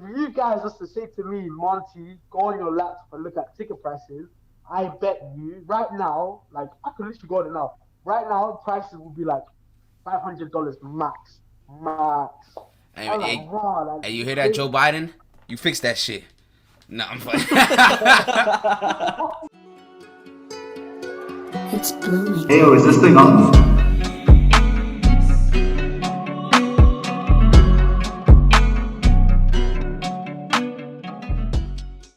if you guys was to say to me, Monty, go on your laptop and look at ticket prices, I bet you right now, like I can literally go on it now. Right now, prices will be like $500 max, max. Hey, I'm like, hey, wow, like hey, you hear that, Joe Biden? You fix that shit. No, I'm fine. It's blooming. Hey, yo, is this thing on?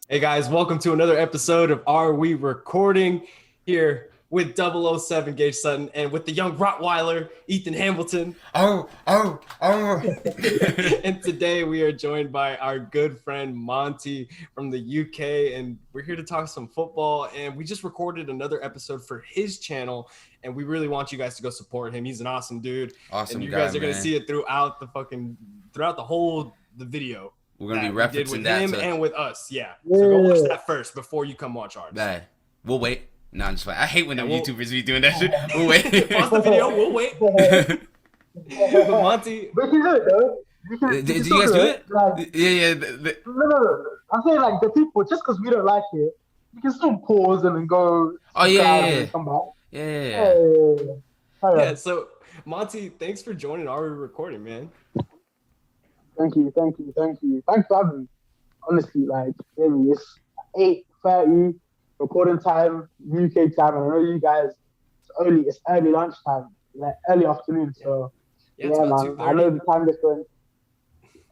Hey guys, welcome to another episode of Are We Recording? Here with 007 Gage Sutton and with the young Rottweiler Ethan Hamilton. Oh. And today we are joined by our good friend Monty from the UK, and we're here to talk some football. And we just recorded another episode for his channel, and we really want you guys to go support him. He's an awesome dude. Awesome and you guy, guys are gonna man. see it throughout the video. We're gonna be we did referencing with that him to- and with us. Yeah. So go watch that first before you come watch ours. Nah, we'll wait. No, I'm just fine. I hate when the we'll- YouTubers be doing that shit. We'll wait. Pause the video. We'll wait. Monty. But you do it though. Did you guys do it? Like, Yeah. no. I'm saying like the people, just because we don't like it, you can still pause and then go. Oh, yeah. And come back. Yeah. Yeah. So Monty, thanks for joining our recording, man. Thank you. Thanks for having me. Honestly, like, really, it's 8:30 recording time, UK time, and I know you guys. It's early lunchtime, like early afternoon. So Yeah, it's about man, I know the time difference.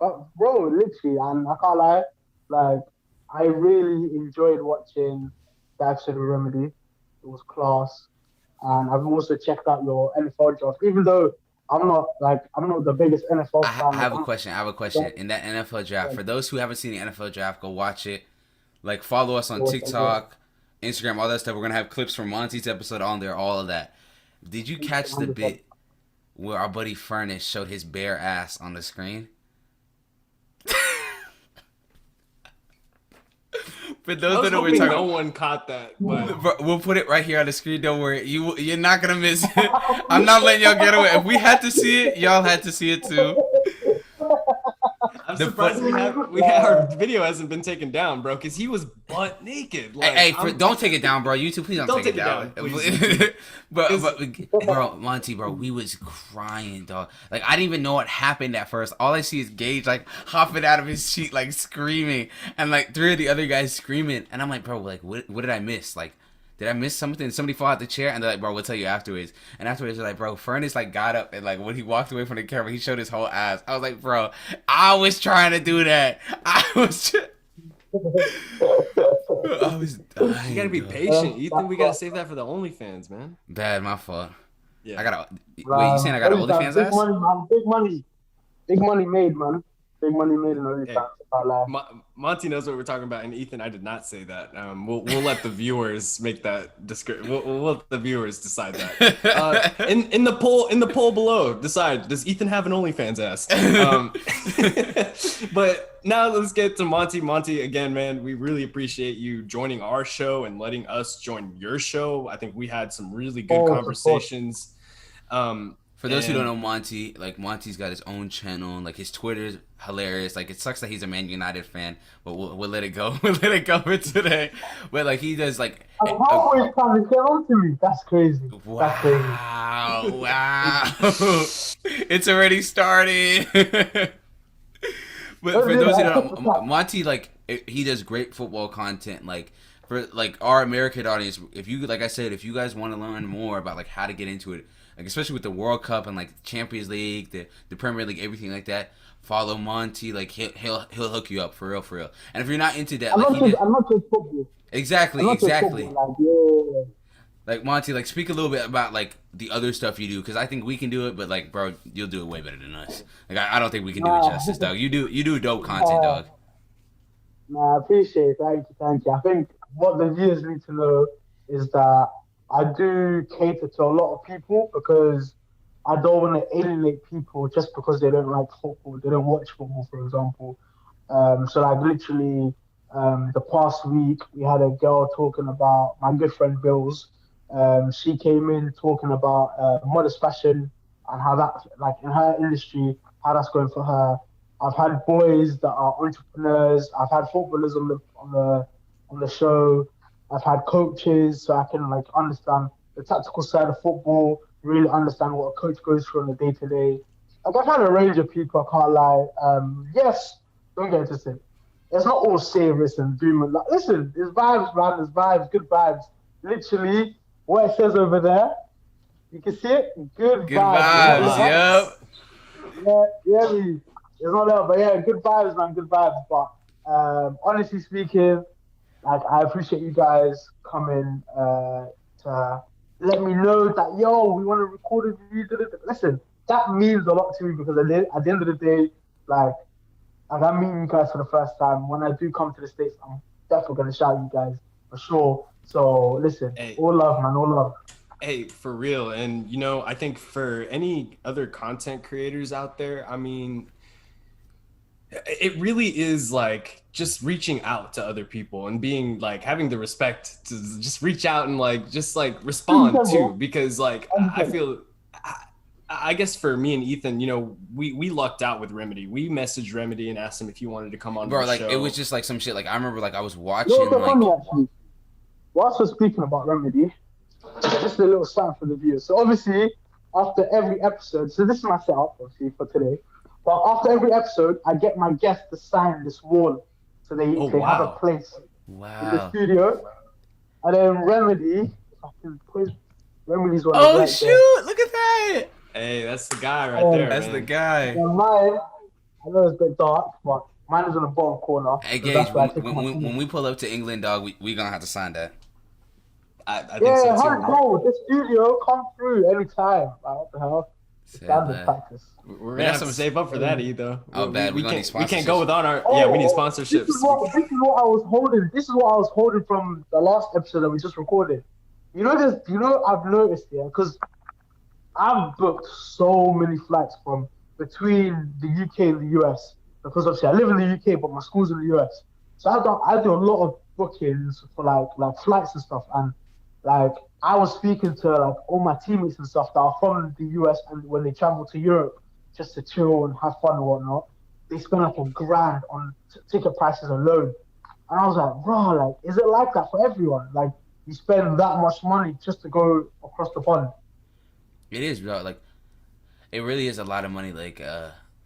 But bro, literally, and I can't lie, like I really enjoyed watching the episode of Remedy. It was class, and I've also checked out your NFL draft, even though I'm not the biggest NFL fan. I have a question. In that NFL draft, for those who haven't seen the NFL draft, go watch it. Like, follow us on TikTok, Instagram, all that stuff. We're gonna have clips from Monty's episode on there, all of that. Did you catch the bit where our buddy Furnace showed his bare ass on the screen? For those that know we're talking, no one caught that, but we'll put it right here on the screen. Don't worry, you're not gonna miss it. I'm not letting y'all get away. If we had to see it, y'all had to see it too. I'm surprised our video hasn't been taken down, bro, because he was butt naked. Like, Hey, don't take it down, bro. YouTube, please don't take it down. Please. but bro, Monty, bro, we was crying, dog. Like, I didn't even know what happened at first. All I see is Gage like hopping out of his seat, like screaming, and like three of the other guys screaming, and I'm like, bro, like what did I miss? Like, did I miss something? Did somebody fall out the chair? And they're like, bro, we'll tell you afterwards. And afterwards, they're like, bro, Furnace like got up and like when he walked away from the camera, he showed his whole ass. I was like, bro, I was trying to do that. I was dying. You gotta be patient, Ethan. We gotta save that for the OnlyFans, man. Bad, my fault. Yeah. Wait, you saying I got an OnlyFans ass? Money, man. Big money made, man. Big money made in OnlyFans. Hey, Monty knows what we're talking about, and Ethan, I did not say that. We'll let the viewers make that description. We'll let the viewers decide that. In the poll below, decide, does Ethan have an OnlyFans ass? But now let's get to Monty. Monty, again, man, we really appreciate you joining our show and letting us join your show. I think we had some really good conversations. For those who don't know Monty, like Monty's got his own channel, like his Twitter's hilarious. Like, it sucks that he's a Man United fan, but we'll let it go. We'll let it go for today. But like, he does like. I'm always trying to get on to me. That's crazy. Wow! That's crazy. Wow! It's already started. But for those who don't know, Monty, like, he does great football content. Like, for like our American audience, if you, like I said, if you guys want to learn more about like how to get into it, like especially with the World Cup and like the Champions League, the Premier League, everything like that, follow Monty. Like he'll hook you up for real. And if you're not into that, I'm not just football. Exactly. Football, Like Monty, like speak a little bit about like the other stuff you do, because I think we can do it, but like, bro, you'll do it way better than us. Like I don't think we can do it justice, dog. You do dope content, dog. I appreciate it. Thank you. I think what the viewers need to know is that I do cater to a lot of people, because I don't want to alienate people just because they don't like football, they don't watch football, for example. So like literally, the past week we had a girl talking about my good friend Bills. She came in talking about modest fashion and how that, like in her industry, how that's going for her. I've had boys that are entrepreneurs. I've had footballers on the show. I've had coaches, so I can like understand the tactical side of football. Really understand what a coach goes through on a day to day. Like I've had a range of people. I can't lie. Yes, don't get interested. It's not all serious and doom and like. Listen, there's vibes, man. There's vibes, good vibes. Literally, what it says over there, you can see it. Good Good vibes. vibes. Yep. Yeah. It's not that, but yeah, good vibes, man. Good vibes. But honestly speaking, like I appreciate you guys coming to let me know that we want to record a video. Listen, that means a lot to me because at the end of the day, like I'm meeting you guys for the first time. When I do come to the States, I'm definitely gonna shout you guys for sure. So listen, all love, man, all love. Hey, for real. And I think for any other content creators out there, I mean, it really is like just reaching out to other people and being like having the respect to just reach out and like just like respond too, because like I feel I guess for me and Ethan, we lucked out with Remedy. We messaged Remedy and asked him if he wanted to come on the show. It was just like some shit. Like I remember like I was watching funny, actually. Whilst we're speaking about Remedy, just a little sign for the viewers. So obviously after every episode, so this is my setup obviously for today. But after every episode, I get my guests to sign this wall, so they have a place in the studio. And then Remedy, Remedy's one. Oh shoot! Look at that! Hey, that's the guy right there. That's the guy. And mine, I know it's a bit dark, but mine is on the bottom corner. Hey Gage, when we pull up to England, dog, we gonna have to sign that. I think so too. Hardcore. The studio, come through anytime. Like, what the hell? Standard practice. We're gonna have to save up for that, though. Oh, bad. We can't go without our. We need sponsorships. This is what I was holding. This is what I was holding from the last episode that we just recorded. I've noticed because I've booked so many flights from between the UK and the US because obviously I live in the UK, but my school's in the US. So I do a lot of bookings for like flights and stuff, and like I was speaking to like all my teammates and stuff that are from the US, and when they travel to Europe just to chill and have fun and whatnot, they spend like $1,000 on ticket prices alone. And I was like, bro, like, is it like that for everyone? Like, you spend that much money just to go across the pond? It is, bro. Like, it really is a lot of money. Like,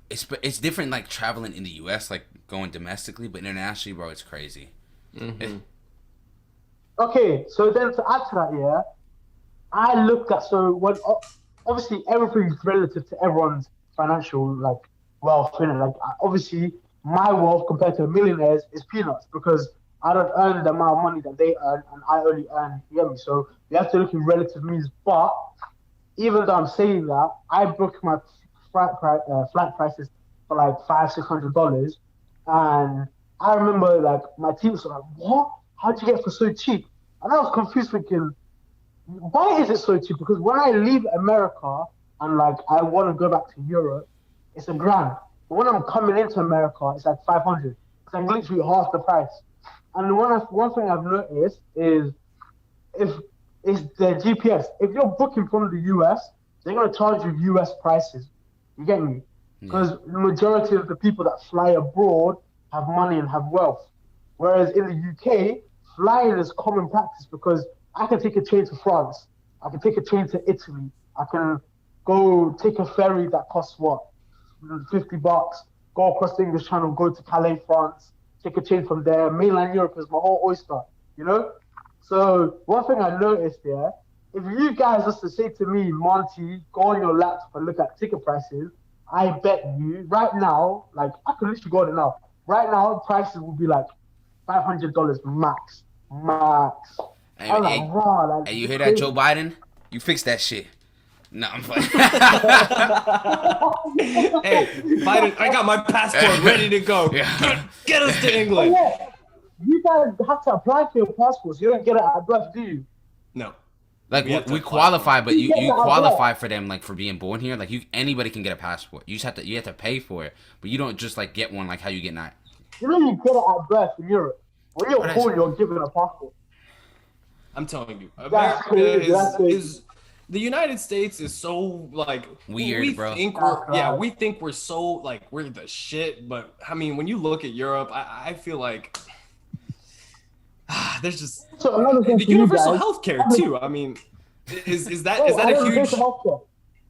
it's different, like, traveling in the US, like, going domestically, but internationally, bro, it's crazy. Mm-hmm. Okay, so then to add to that, I looked at, so when, obviously everything's relative to everyone's financial, like, wealth, like, obviously my wealth compared to a millionaire's is peanuts because I don't earn the amount of money that they earn and I only earn, you get me? So you have to look in relative means, but even though I'm saying that, I booked my flight prices for like $500-600, and I remember like my team was like, what? How'd you get for so cheap? And I was confused thinking, why is it so cheap? Because when I leave America and like I want to go back to Europe, it's $1,000. But when I'm coming into America, it's like 500. It's like literally half the price. And one thing I've noticed is if it's the GPS. If you're booking from the US, they're gonna charge you US prices. You get me? Because the majority of the people that fly abroad have money and have wealth. Whereas in the UK, flying is common practice because I can take a train to France. I can take a train to Italy. I can go take a ferry that costs what? $50. Go across the English Channel, go to Calais, France. Take a train from there. Mainland Europe is my whole oyster, you know? So one thing I noticed here, if you guys was to say to me, Monty, go on your laptop and look at ticket prices, I bet you right now, like I can literally go on it now. Right now, prices will be like $500 max. Hey, you hear that, Joe Biden? You fix that shit. No, I'm playing. Hey, Biden, I got my passport ready to go. Get us to England. Oh, yeah. You guys have to apply for your passports. You don't get it at birth, do you? No. Like we qualify, but you qualify for them like for being born here. Like anybody can get a passport. You just have to pay for it, but you don't just like get one like how you get nine. You know you get it at birth in Europe. When you're born, you're given a passport. I'm telling you, America the United States is so like Weird, we bro. think we think we're so like we're the shit, but I mean when you look at Europe, I feel like there's just So another thing the for you universal guys, health care too. I mean, is that bro, I a don't pay huge? for healthcare.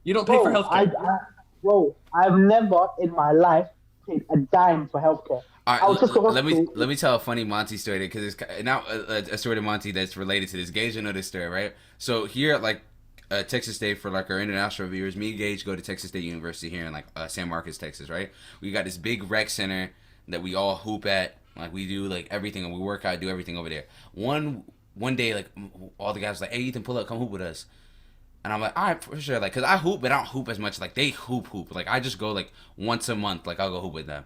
You don't pay for Bro, healthcare. bro, I've never in my life paid a dime for healthcare. All I was just right, to let hospital. me tell a funny Monty story because it's not a story to Monty that's related to this. Gage, you know this story, right? So here at like Texas State, for like our international viewers, me and Gage go to Texas State University here in like San Marcos, Texas, right? We got this big rec center that we all hoop at. Like we do like everything, and we work out, do everything over there. One day, like all the guys were like, "Hey, Ethan, pull up, come hoop with us." And I'm like, all right, for sure. Like, cause I hoop, but I don't hoop as much. Like they hoop. Like I just go like once a month. Like I'll go hoop with them.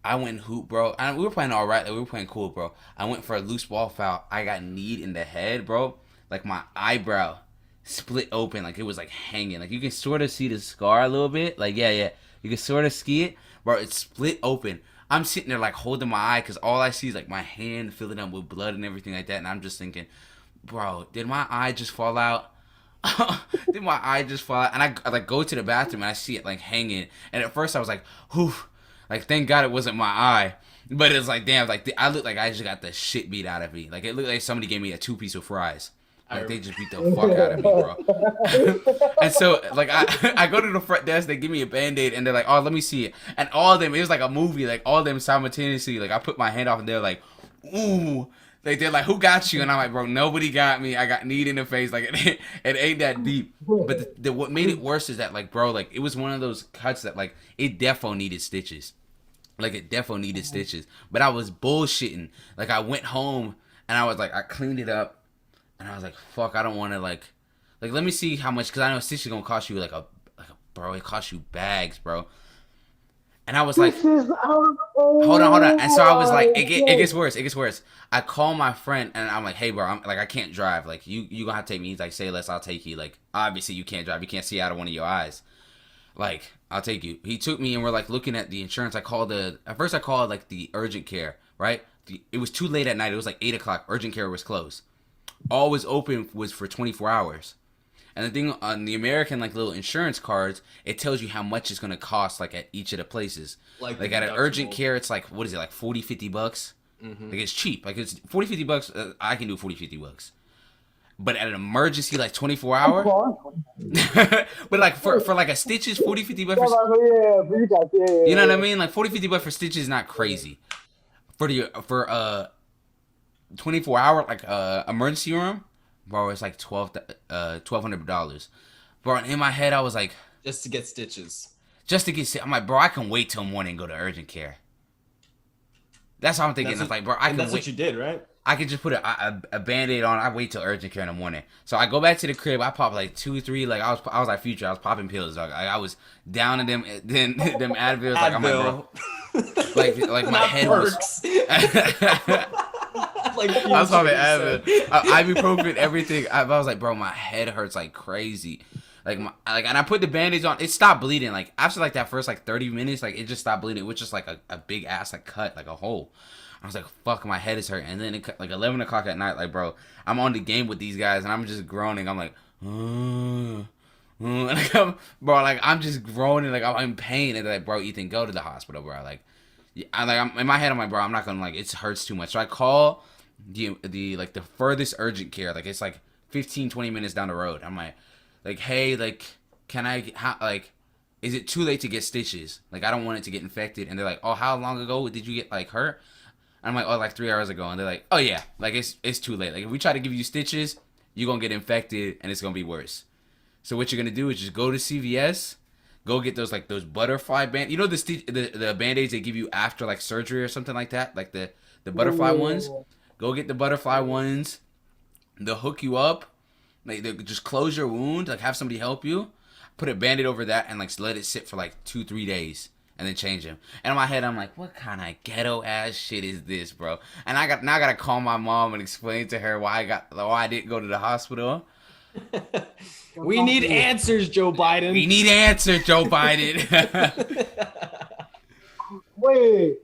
I went and hoop, bro. And we were playing all right. Like, we were playing cool, bro. I went for a loose ball foul. I got kneed in the head, bro. Like my eyebrow split open. Like it was like hanging. Like you can sort of see the scar a little bit. Like yeah. You can sort of see it, bro. It split open. I'm sitting there like holding my eye because all I see is like my hand filling up with blood and everything like that. And I'm just thinking, bro, did my eye just fall out? Did my eye just fall out? And I like go to the bathroom and I see it like hanging. And at first I was like, whew. Like, thank God it wasn't my eye. But it's like, damn, like, I look like I just got the shit beat out of me. Like, it looked like somebody gave me a 2-piece of fries. Like, they just beat the fuck out of me, bro. And so, like, I go to the front desk, they give me a Band-Aid, and they're like, oh, let me see it. And all of them, it was like a movie, like, all of them simultaneously, like, I put my hand off, and they're like, ooh. Like, they're like, who got you? And I'm like, bro, nobody got me. I got kneed in the face. Like, it ain't that deep. But what made it worse is that, like, bro, like, it was one of those cuts that, like, it defo needed stitches. Like, it definitely needed stitches. But I was bullshitting. Like, I went home, and I was like, I cleaned it up, and I was like, fuck, I don't want to, like, let me see how much, because I know stitches going to cost you, bro, it costs you bags, bro. And I was like, hold on. And so I was like, it gets worse. I call my friend, and I'm like, hey, bro, I can't drive. Like, you going to have to take me. He's like, say less, I'll take you. Like, obviously, you can't drive. You can't see out of one of your eyes. Like, I'll take you. He took me and we're like looking at the insurance. At first I called like the urgent care, right? It was too late at night. It was like 8 o'clock. Urgent care was closed. All was open was for 24 hours. And the thing on the American like little insurance cards, it tells you how much it's going to cost like at each of the places. Like at an urgent care, it's like, what is it? Like 40, 50 bucks. Mm-hmm. Like it's cheap. Like it's 40, 50 bucks. I can do 40, 50 bucks. But at an emergency, like 24 hour, but like for like a stitches, 40, 50 bucks. You know what I mean? Like 40, 50 bucks for stitches is not crazy. For 24 hour like emergency room, bro, it's like $1,200. Bro, and in my head I was like, just to get stitches. I'm like, bro, I can wait till morning and go to urgent care. That's what I'm thinking. It's like, bro, I can wait. That's what you did, right? I could just put a Band-Aid on. I wait till urgent care in the morning. So I go back to the crib. I pop like 2, 3. Like I was like Future. I was popping pills. Dog. I was down in them Advils. Like I'm like, bro, like my head was. Like I was popping Advil, ibuprofen, everything. I was like, bro, my head hurts like crazy. And I put the Band-Aids on. It stopped bleeding. Like after like that first like 30 minutes, like it just stopped bleeding. It was just like a big ass like cut, like a hole. I was like, fuck, my head is hurting. And then like 11 o'clock at night, like, bro, I'm on the game with these guys, and I'm just groaning. I'm like, like, bro, like, I'm just groaning. Like, I'm in pain. And they're like, bro, Ethan, go to the hospital, bro. Like, I'm in my head, I'm like, bro, I'm not going to, like, it hurts too much. So I call the furthest urgent care. Like, it's like 15, 20 minutes down the road. I'm like, hey, like, is it too late to get stitches? Like, I don't want it to get infected. And they're like, oh, how long ago did you get, like, hurt? I'm like, oh, like 3 hours ago. And they're like, oh, yeah, like it's too late. Like if we try to give you stitches, you're going to get infected and it's going to be worse. So what you're going to do is just go to CVS, go get those butterfly band. You know the Band-Aids they give you after like surgery or something like that? Like the butterfly ones. Go get the butterfly ones. They'll hook you up. Like they'll just close your wound. Like have somebody help you. Put a Band-Aid over that and like let it sit for like 2-3 days. And then change him. And in my head, I'm like, what kind of ghetto ass shit is this, bro? And I gotta call my mom and explain to her why I didn't go to the hospital. We need answers, Joe Biden. We need answers, Joe Biden. Wait,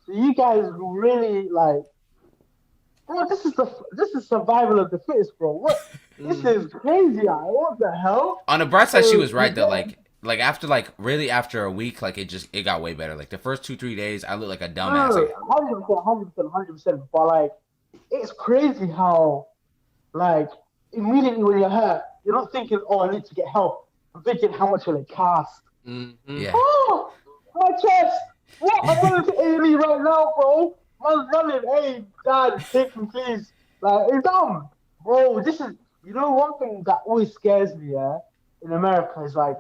so you guys really like, bro? This is survival of the fittest, bro. What? This is crazy. What the hell? On the bright side, she was right though. Like after really after a week, like it got way better. Like the first 2-3 days, I looked like a dumbass. No, Like, 100%, 100%. But like, it's crazy how like immediately when you're hurt, you're not thinking, oh, I need to get help. I'm thinking, how much will it cost? yeah. Oh, my chest. What? I'm running to A&E right now, bro. Man's running. Hey, Dad, take me, please. Like, it's dumb. Bro, this is, one thing that always scares me, in America is like,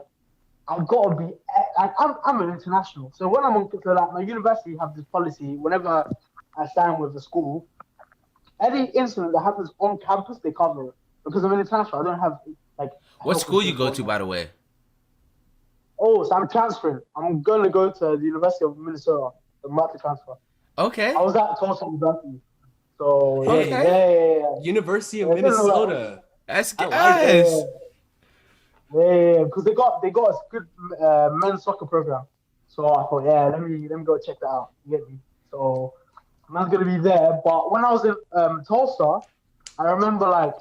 I've got to be, like, I'm an international. So when I'm on, so like, my university have this policy, whenever I sign with the school, any incident that happens on campus, they cover it. Because I'm an international, I don't have, like... What school you go to, by the way? Oh, so I'm transferring. I'm going to go to the University of Minnesota. I'm about to transfer. Okay. I was at Tulsa University. So, Okay. yeah. University of Minnesota. That's good. Yeah, because they got a good men's soccer program. So I thought, let me go check that out. You get me? So I'm going to be there. But when I was in Tulsa, I remember like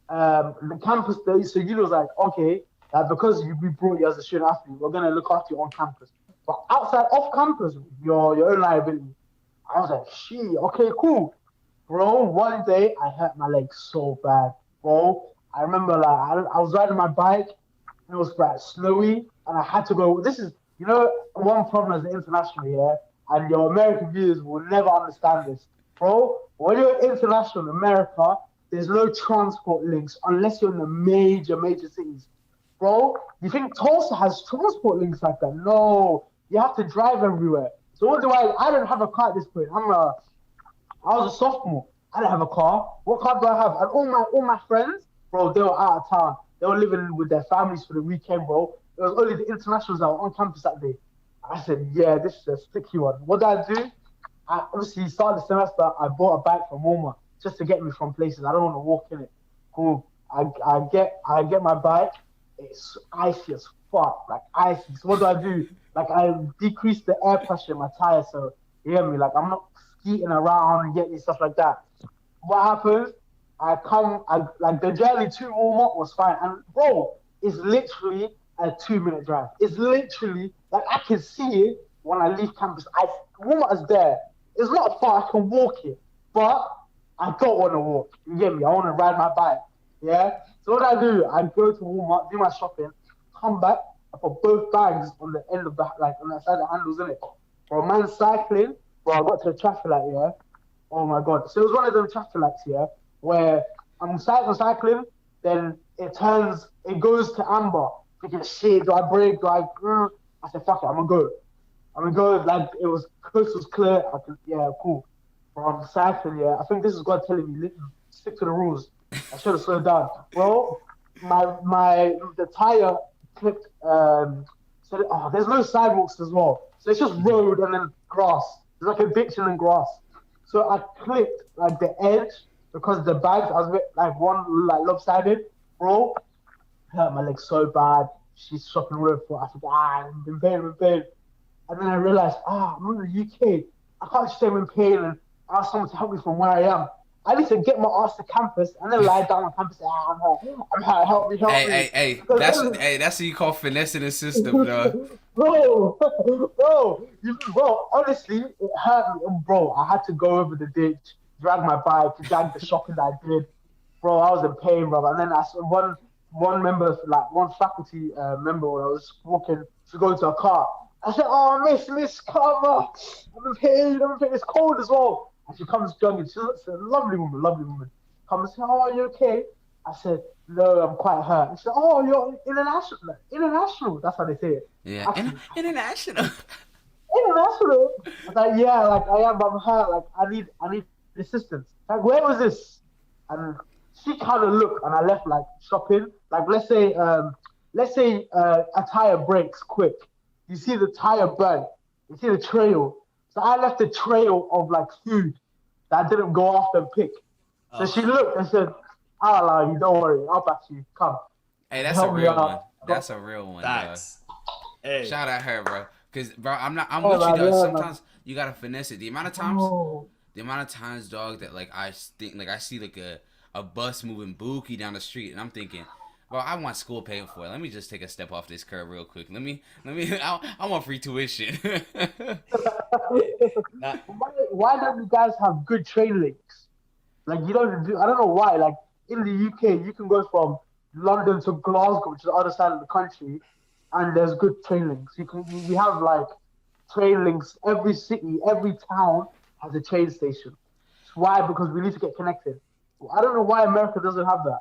the campus day. So was like, okay, because we brought you as a student athlete, we're going to look after you on campus. But outside off campus, your own liability. I was like, shit, okay, cool. Bro, one day I hurt my leg so bad. Bro, I remember like I was riding my bike, and it was like snowy, and I had to go. This is, one problem as an international, and your American viewers will never understand this. Bro, when you're international in America, there's no transport links unless you're in the major cities. Bro, you think Tulsa has transport links like that? No, you have to drive everywhere. So what do I don't have a car at this point. I was a sophomore. I didn't have a car. What car do I have? And all my friends, bro, they were out of town. They were living with their families for the weekend, bro. It was only the internationals that were on campus that day. I said, yeah, this is a sticky one. What did I do? I obviously started the semester. I bought a bike from Walmart just to get me from places. I don't want to walk in it. Cool. I get my bike. It's icy as fuck, like icy. So what do? Like I decrease the air pressure in my tires, so you hear me? Like I'm not skeeting around and getting stuff like that. What happens? Like the journey to Walmart was fine, and bro, it's literally a 2-minute drive. It's literally like I can see it when I leave campus. Walmart is there. It's not far. I can walk it, but I don't want to walk. You get me? I want to ride my bike. Yeah. So what I do? I go to Walmart, do my shopping, come back, I put both bags on the end of on the side of the handles, in it. For a man cycling, bro, I got to the traffic light, Oh my god. So it was one of them traffic lights, where I'm cycling, then it goes to amber. Thinking, shit, do I brake? I said, fuck it, I'm gonna go. Like it was, coast was clear. Cool. Bro, I'm cycling, I think this is God telling me, stick to the rules. I should have slowed down. Well, the tire clipped. There's no sidewalks as well, so it's just road and then grass. There's like a ditch and then grass. So I clipped like the edge because the bags I was a bit like one like lopsided. Bro, hurt my leg so bad. She's shopping road for. I said, I'm in pain. And then I realized, I'm in the UK. I can't just say I'm in pain and ask someone to help me from where I am. I need to get my ass to campus and then lie down on campus. I'm hurt. Help me. Hey, that's what you call finessing the system, bro. bro, honestly, it hurt me. And bro, I had to go over the ditch, drag my bike, drag the shopping that I did. Bro, I was in pain, bro. And then I saw one member, like one faculty member, when I was walking to go to a car. I said, miss, come on. I'm in pain. It's cold as well. And she comes jogging. She's a lovely woman. Comes, are you okay? I said, no, I'm quite hurt. And she said, you're international. That's how they say it. Yeah, international. International. I was like, yeah, like I am, but I'm hurt. Like I need assistance. Like where was this? And she kind of looked, and I left like shopping. Like let's say a tire breaks quick. You see the tire burn. You see the trail. So I left a trail of like food that I didn't go after and pick. So she looked and said, I'll allow you, don't worry, I'll back you. Come. Hey, that's a real one. That's a real one. Thanks. Hey. Shout out her, bro. Cause bro, I'm with you though. Sometimes you gotta finesse it. The amount of times, dog, that like I think like I see like a a bus moving bookie down the street, and I'm thinking, bro, I want school paid for. Let me just take a step off this curb real quick. I want free tuition. Why don't you guys have good train links? Like you don't do. I don't know why. Like in the UK, you can go from London to Glasgow, which is the other side of the country, and there's good train links. We have like train links. Every city, every town has a train station. Why? Because we need to get connected. I don't know why America doesn't have that.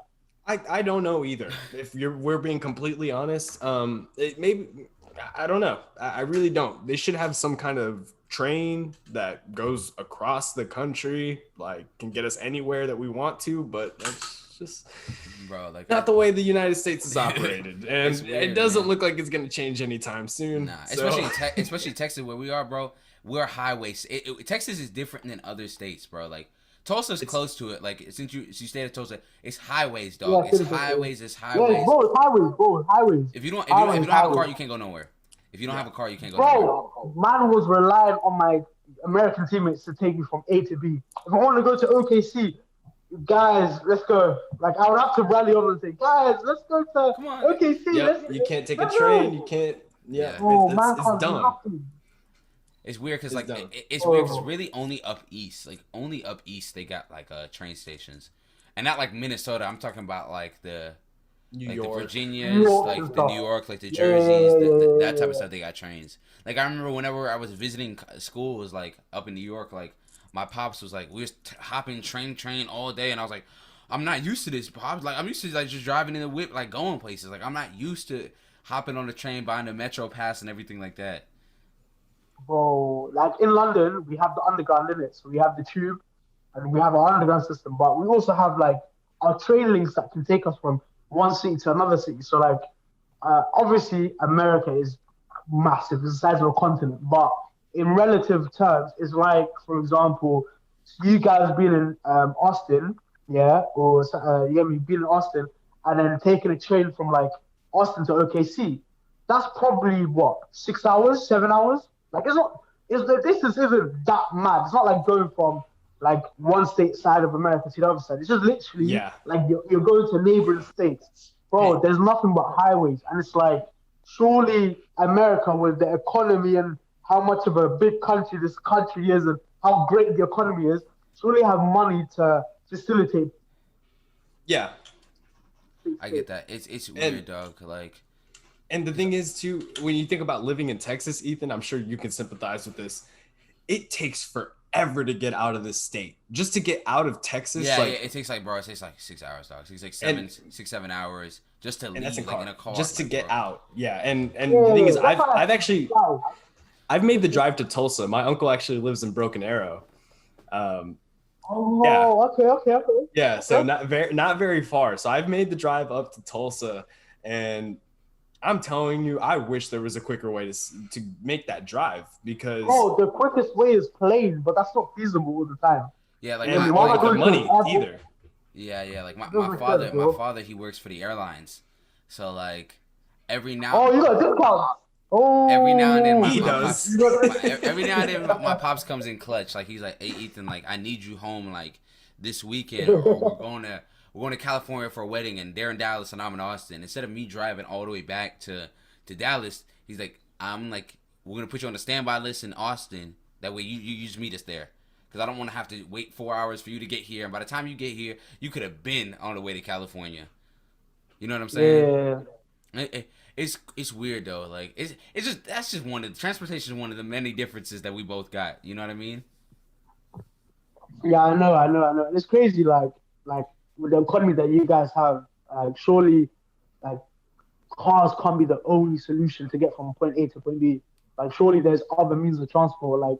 I don't know either. If we're being completely honest, maybe I don't know. I really don't. They should have some kind of train that goes across the country, like can get us anywhere that we want to. But that's just like not the way the United States is operated, and weird, it doesn't look like it's gonna change anytime soon. Nah, especially Texas where we are, bro. We're highways. Texas is different than other states, bro. Like Tulsa's close to it. Like since you stayed at Tulsa, it's highways, dog. Yeah, it's highways. Yeah, bro, highways. If you don't have a car, you can't go nowhere. If you don't have a car, you can't go nowhere. Bro, man was relying on my American teammates to take me from A to B. If I want to go to OKC, guys, let's go. Like I would have to rally over and say, guys, let's go to OKC. Yep. You can't take a train. You can't. Yeah, it's dumb. It's weird because like it's weird because really only up east, they got like train stations, and not like Minnesota. I'm talking about like the New like York. the Virginias, like the New York, like the Jerseys, that type of stuff. They got trains. Like I remember whenever I was visiting school, was like up in New York. Like my pops was like, we was hopping train all day, and I was like, I'm not used to this, pops. Like I'm used to like just driving in the whip, like going places. Like I'm not used to hopping on the train, buying the Metro pass, and everything like that. Bro, like in London, we have the underground limits. So we have the tube, and we have our underground system. But we also have like our train links that can take us from one city to another city. So like, obviously America is massive. It's the size of a continent. But in relative terms, it's like, for example, you guys being in Austin, yeah, or me being in Austin, and then taking a train from like Austin to OKC. That's probably what 6 hours, 7 hours. Like the distance isn't that mad. It's not like going from like one state side of America to the other side. It's just literally like you're going to neighboring states. Bro, there's nothing but highways. And it's like, surely America with the economy and how much of a big country this country is and how great the economy is, surely have money to facilitate. Yeah. I get that. It's weird, dog. Like, and the thing is, too, when you think about living in Texas, Ethan, I'm sure you can sympathize with this. It takes forever to get out of this state. Just to get out of Texas. Yeah, it takes like 6 hours, dog. It takes like 7 hours just to leave, that's like in a car. Just to like, get bro. out. Yeah, and the thing is, I've made the drive to Tulsa. My uncle actually lives in Broken Arrow. Okay. Yeah, so not very far. So I've made the drive up to Tulsa, and I'm telling you, I wish there was a quicker way to make that drive because. Oh, the quickest way is plane, but that's not feasible all the time. Yeah, like and not the money either. Yeah. Like my father, he works for the airlines, so like every now. Oh, you got discounts. Oh, every now and then my pops comes in clutch. Like he's like, hey Ethan, like I need you home like this weekend, or we're going to California for a wedding, and they're in Dallas and I'm in Austin. Instead of me driving all the way back to Dallas, he's like, we're gonna put you on the standby list in Austin. That way you just meet us there, because I don't want to have to wait 4 hours for you to get here. And by the time you get here, you could have been on the way to California. You know what I'm saying? Yeah. It's weird though. Like it's just transportation is one of the many differences that we both got. You know what I mean? Yeah, I know. It's crazy. Like with the economy that you guys have, surely like cars can't be the only solution to get from point A to point B. Like surely there's other means of transport.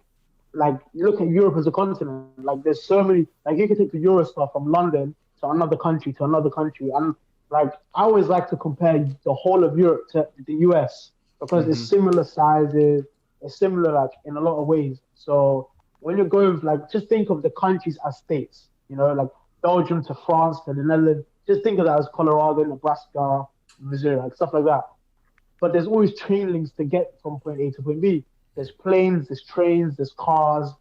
Like you look at Europe as a continent. Like there's so many. Like you can take the Eurostar from London to another country, and like I always like to compare the whole of Europe to the US because it's similar sizes, it's similar like in a lot of ways. So when you're going like just think of the countries as states, you know, like Belgium to France to the Netherlands. Just think of that as Colorado, Nebraska, Missouri, like stuff like that. But there's always train links to get from point A to point B. There's planes, there's trains, there's cars,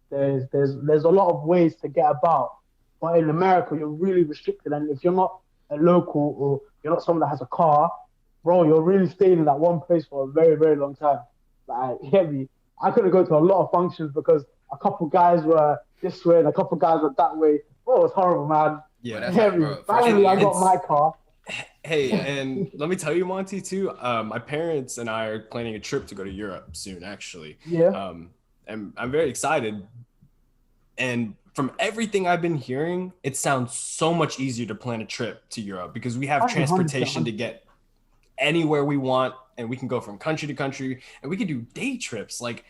there's a lot of ways to get about. But in America, you're really restricted, and if you're not a local or you're not someone that has a car, bro, you're really staying in that one place for a very, very long time. Like, heavy. I couldn't go to a lot of functions because a couple guys were this way and a couple guys were that way. Bro, it's horrible, man. Yeah. Heavy. Bro, Finally, I got my car. Hey, and let me tell you, Monty, too. My parents and I are planning a trip to go to Europe soon, actually. Yeah. And I'm very excited. And from everything I've been hearing, it sounds so much easier to plan a trip to Europe because we have 100%. transportation to get anywhere we want, and we can go from country to country, and we can do day trips. Like,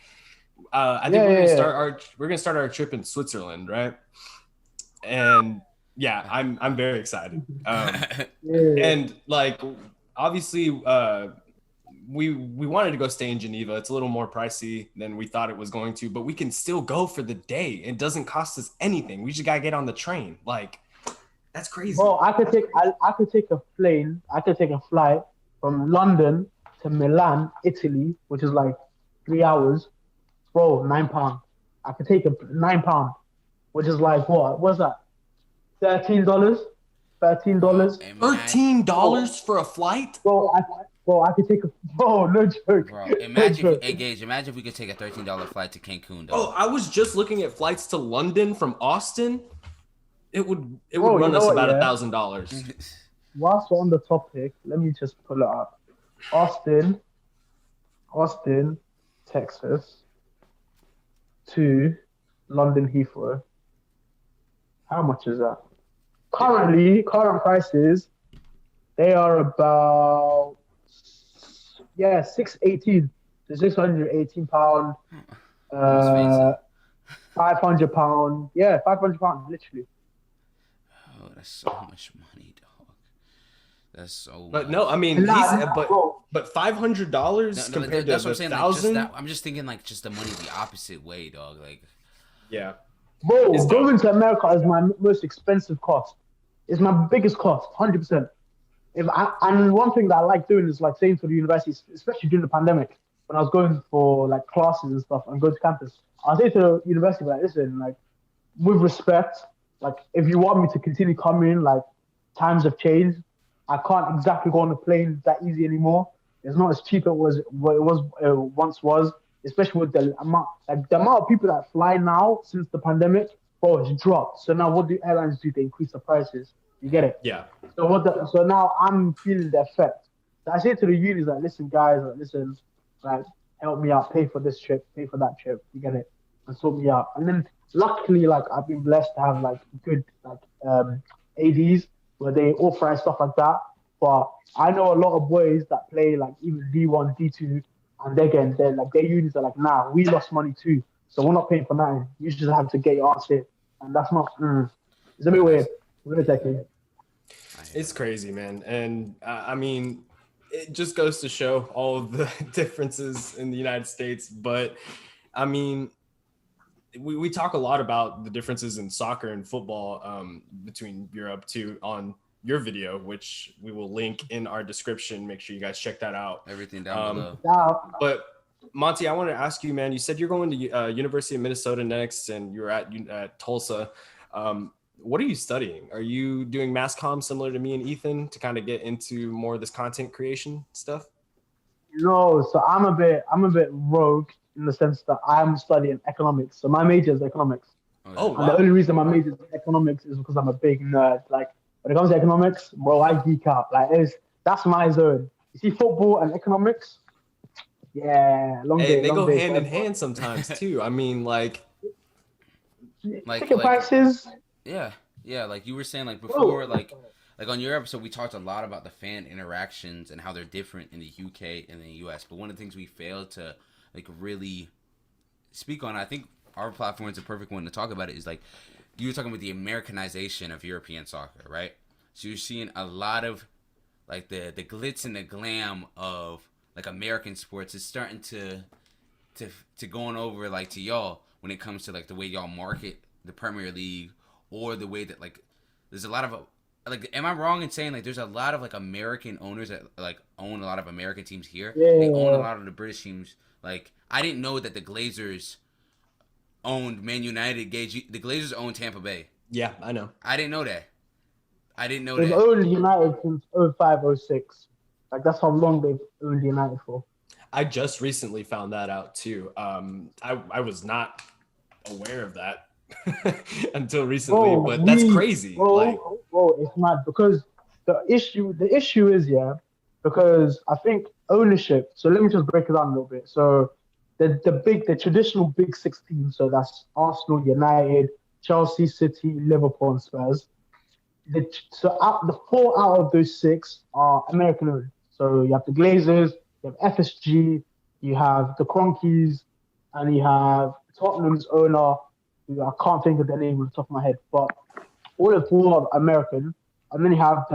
I think we're gonna start our trip in Switzerland, right? And yeah, I'm very excited. And like, obviously, we wanted to go stay in Geneva. It's a little more pricey than we thought it was going to, but we can still go for the day. It doesn't cost us anything. We just gotta get on the train. Like, that's crazy. Bro, I could take a plane. I could take a flight from London to Milan, Italy, which is like 3 hours. Bro, £9. I could take a £9, which is like what? What's that? $13? $13? $13 for a flight? Bro, I could take a. Bro, no joke. Bro, imagine, Gage, imagine if we could take a $13 flight to Cancun, though. Oh, I was just looking at flights to London from Austin. It would run us about $1,000. Whilst we're on the topic, let me just pull it up. Austin, Texas to London Heathrow. How much is that? Current prices, they are about £618 to £618. £500. Yeah, £500 literally. Oh, that's so much money, dog. That's so. But no, I mean, but $500 compared to that's what I'm saying. $1,000. Like, I'm just thinking like just the money the opposite way, dog. Like, yeah. Bro, going to America is my most expensive cost. It's my biggest cost, 100%. And one thing that I like doing is like saying to the university, especially during the pandemic, when I was going for like classes and stuff and going to campus, I say to the university, like, listen, like, with respect, like, if you want me to continue coming, like, times have changed. I can't exactly go on a plane that easy anymore. It's not as cheap as it once was, especially with the amount of people that fly now since the pandemic. Bro, it's dropped. So now what do airlines do? They increase the prices. You get it? Yeah. So now I'm feeling the effect. So I say to the unis, like, listen, guys, like, help me out, pay for this trip, pay for that trip. You get it? And sort me out. And then luckily, like, I've been blessed to have like good ADs where they authorize stuff like that. But I know a lot of boys that play like even D1, D2, and their unis are like, nah, we lost money too, so we're not paying for nothing. You just have to get your ass here, and that's not. It's a bit weird. We're gonna take it. It's crazy, man, and I mean, it just goes to show all of the differences in the United States. But I mean, we talk a lot about the differences in soccer and football between Europe too on your video, which we will link in our description. Make sure you guys check that out. Everything down below. But Monty, I want to ask you, man, you said you're going to University of Minnesota next and you're at Tulsa. What are you studying? Are you doing mass comm similar to me and Ethan to kind of get into more of this content creation stuff? No, so I'm a bit rogue in the sense that I'm studying economics. So my major is economics. Oh, wow. And the only reason my major is economics is because I'm a big nerd. Like, when it comes to economics, bro, I geek out. Like, that's my zone. You see, football and economics, yeah, they go hand in hand sometimes too. I mean, like ticket prices. Yeah, like you were saying, like before, like on your episode, we talked a lot about the fan interactions and how they're different in the UK and the US. But one of the things we failed to like really speak on, I think our platform is a perfect one to talk about it, is like you were talking about the Americanization of European soccer, right? So you're seeing a lot of like the glitz and the glam of like American sports is starting to going over like to y'all when it comes to like the way y'all market the Premier League, or the way that like there's a lot of like, am I wrong in saying like there's a lot of like American owners that like own a lot of American teams here? Yeah. They own a lot of the British teams. Like, I didn't know that the Glazers owned Man United. Gage, the Glazers own Tampa Bay. Yeah, I know. I didn't know that. I didn't know They've that. owned United since 05, 06. Like that's how long they've owned United for. I just recently found that out too. I was not aware of that until recently, but that's crazy. Like, It's mad because the issue is because I think ownership. So let me just break it down a little bit. So the traditional big six teams. So that's Arsenal, United, Chelsea, City, Liverpool, and Spurs. The four out of those six are American owned. So you have the Glazers, you have FSG, you have the Cronkies, and you have Tottenham's owner, who I can't think of their name off the top of my head, but all of four are American. And then you have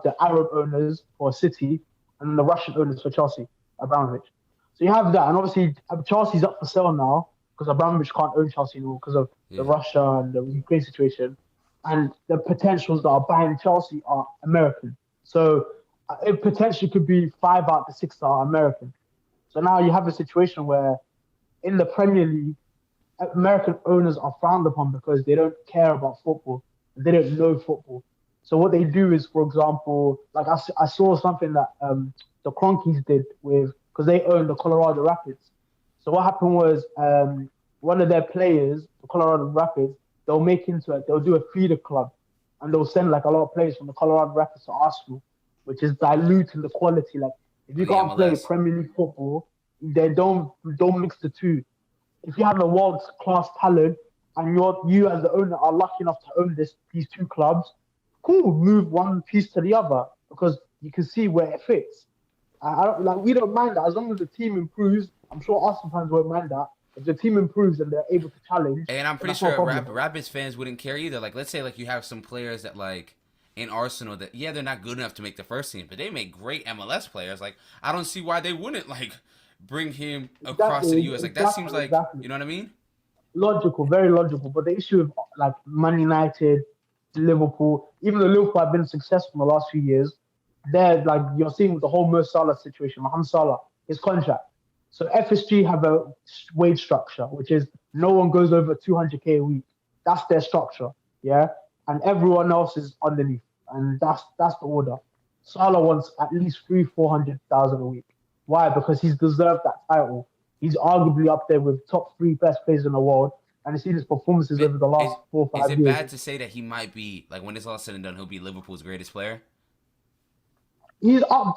the Arab owners for City, and then the Russian owners for Chelsea, Abramovich. So you have that, and obviously Chelsea's up for sale now because Abramovich can't own Chelsea anymore because of the Russia and the Ukraine situation, and the potentials that are behind Chelsea are American. So it potentially could be 5 out of the 6 that are American. So now you have a situation where in the Premier League, American owners are frowned upon because they don't care about football. They don't know football. So what they do is, for example, like I saw something that the Cronkies did with, because they own the Colorado Rapids. So what happened was one of their players, the Colorado Rapids, they'll do a feeder club, and they'll send like a lot of players from the Colorado Rapids to Arsenal, which is diluting the quality. Like if you can't play Premier League football, they don't mix the two. If you have a world class talent and you as the owner are lucky enough to own these two clubs, cool, move one piece to the other because you can see where it fits. We don't mind that as long as the team improves. I'm sure Arsenal fans won't mind that. If the team improves and they're able to challenge, and I'm pretty sure Rapids fans wouldn't care either. Like, let's say like you have some players that like in Arsenal that they're not good enough to make the first team, but they make great MLS players. Like, I don't see why they wouldn't like bring him across to the US. Like that seems like you know what I mean? Logical, very logical. But the issue with like Man United, Liverpool, even though Liverpool have been successful in the last few years, they're like you're seeing with the whole Mo Salah situation, Mohamed Salah, his contract. So FSG have a wage structure, which is no one goes over 200k a week. That's their structure, yeah, and everyone else is underneath, and that's the order. Salah wants at least 300,000-400,000 a week. Why? Because he's deserved that title. He's arguably up there with top 3 best players in the world, and you've seen his performances over the last 4 or 5 years. Is it bad to say that he might be like when it's all said and done, he'll be Liverpool's greatest player? He's up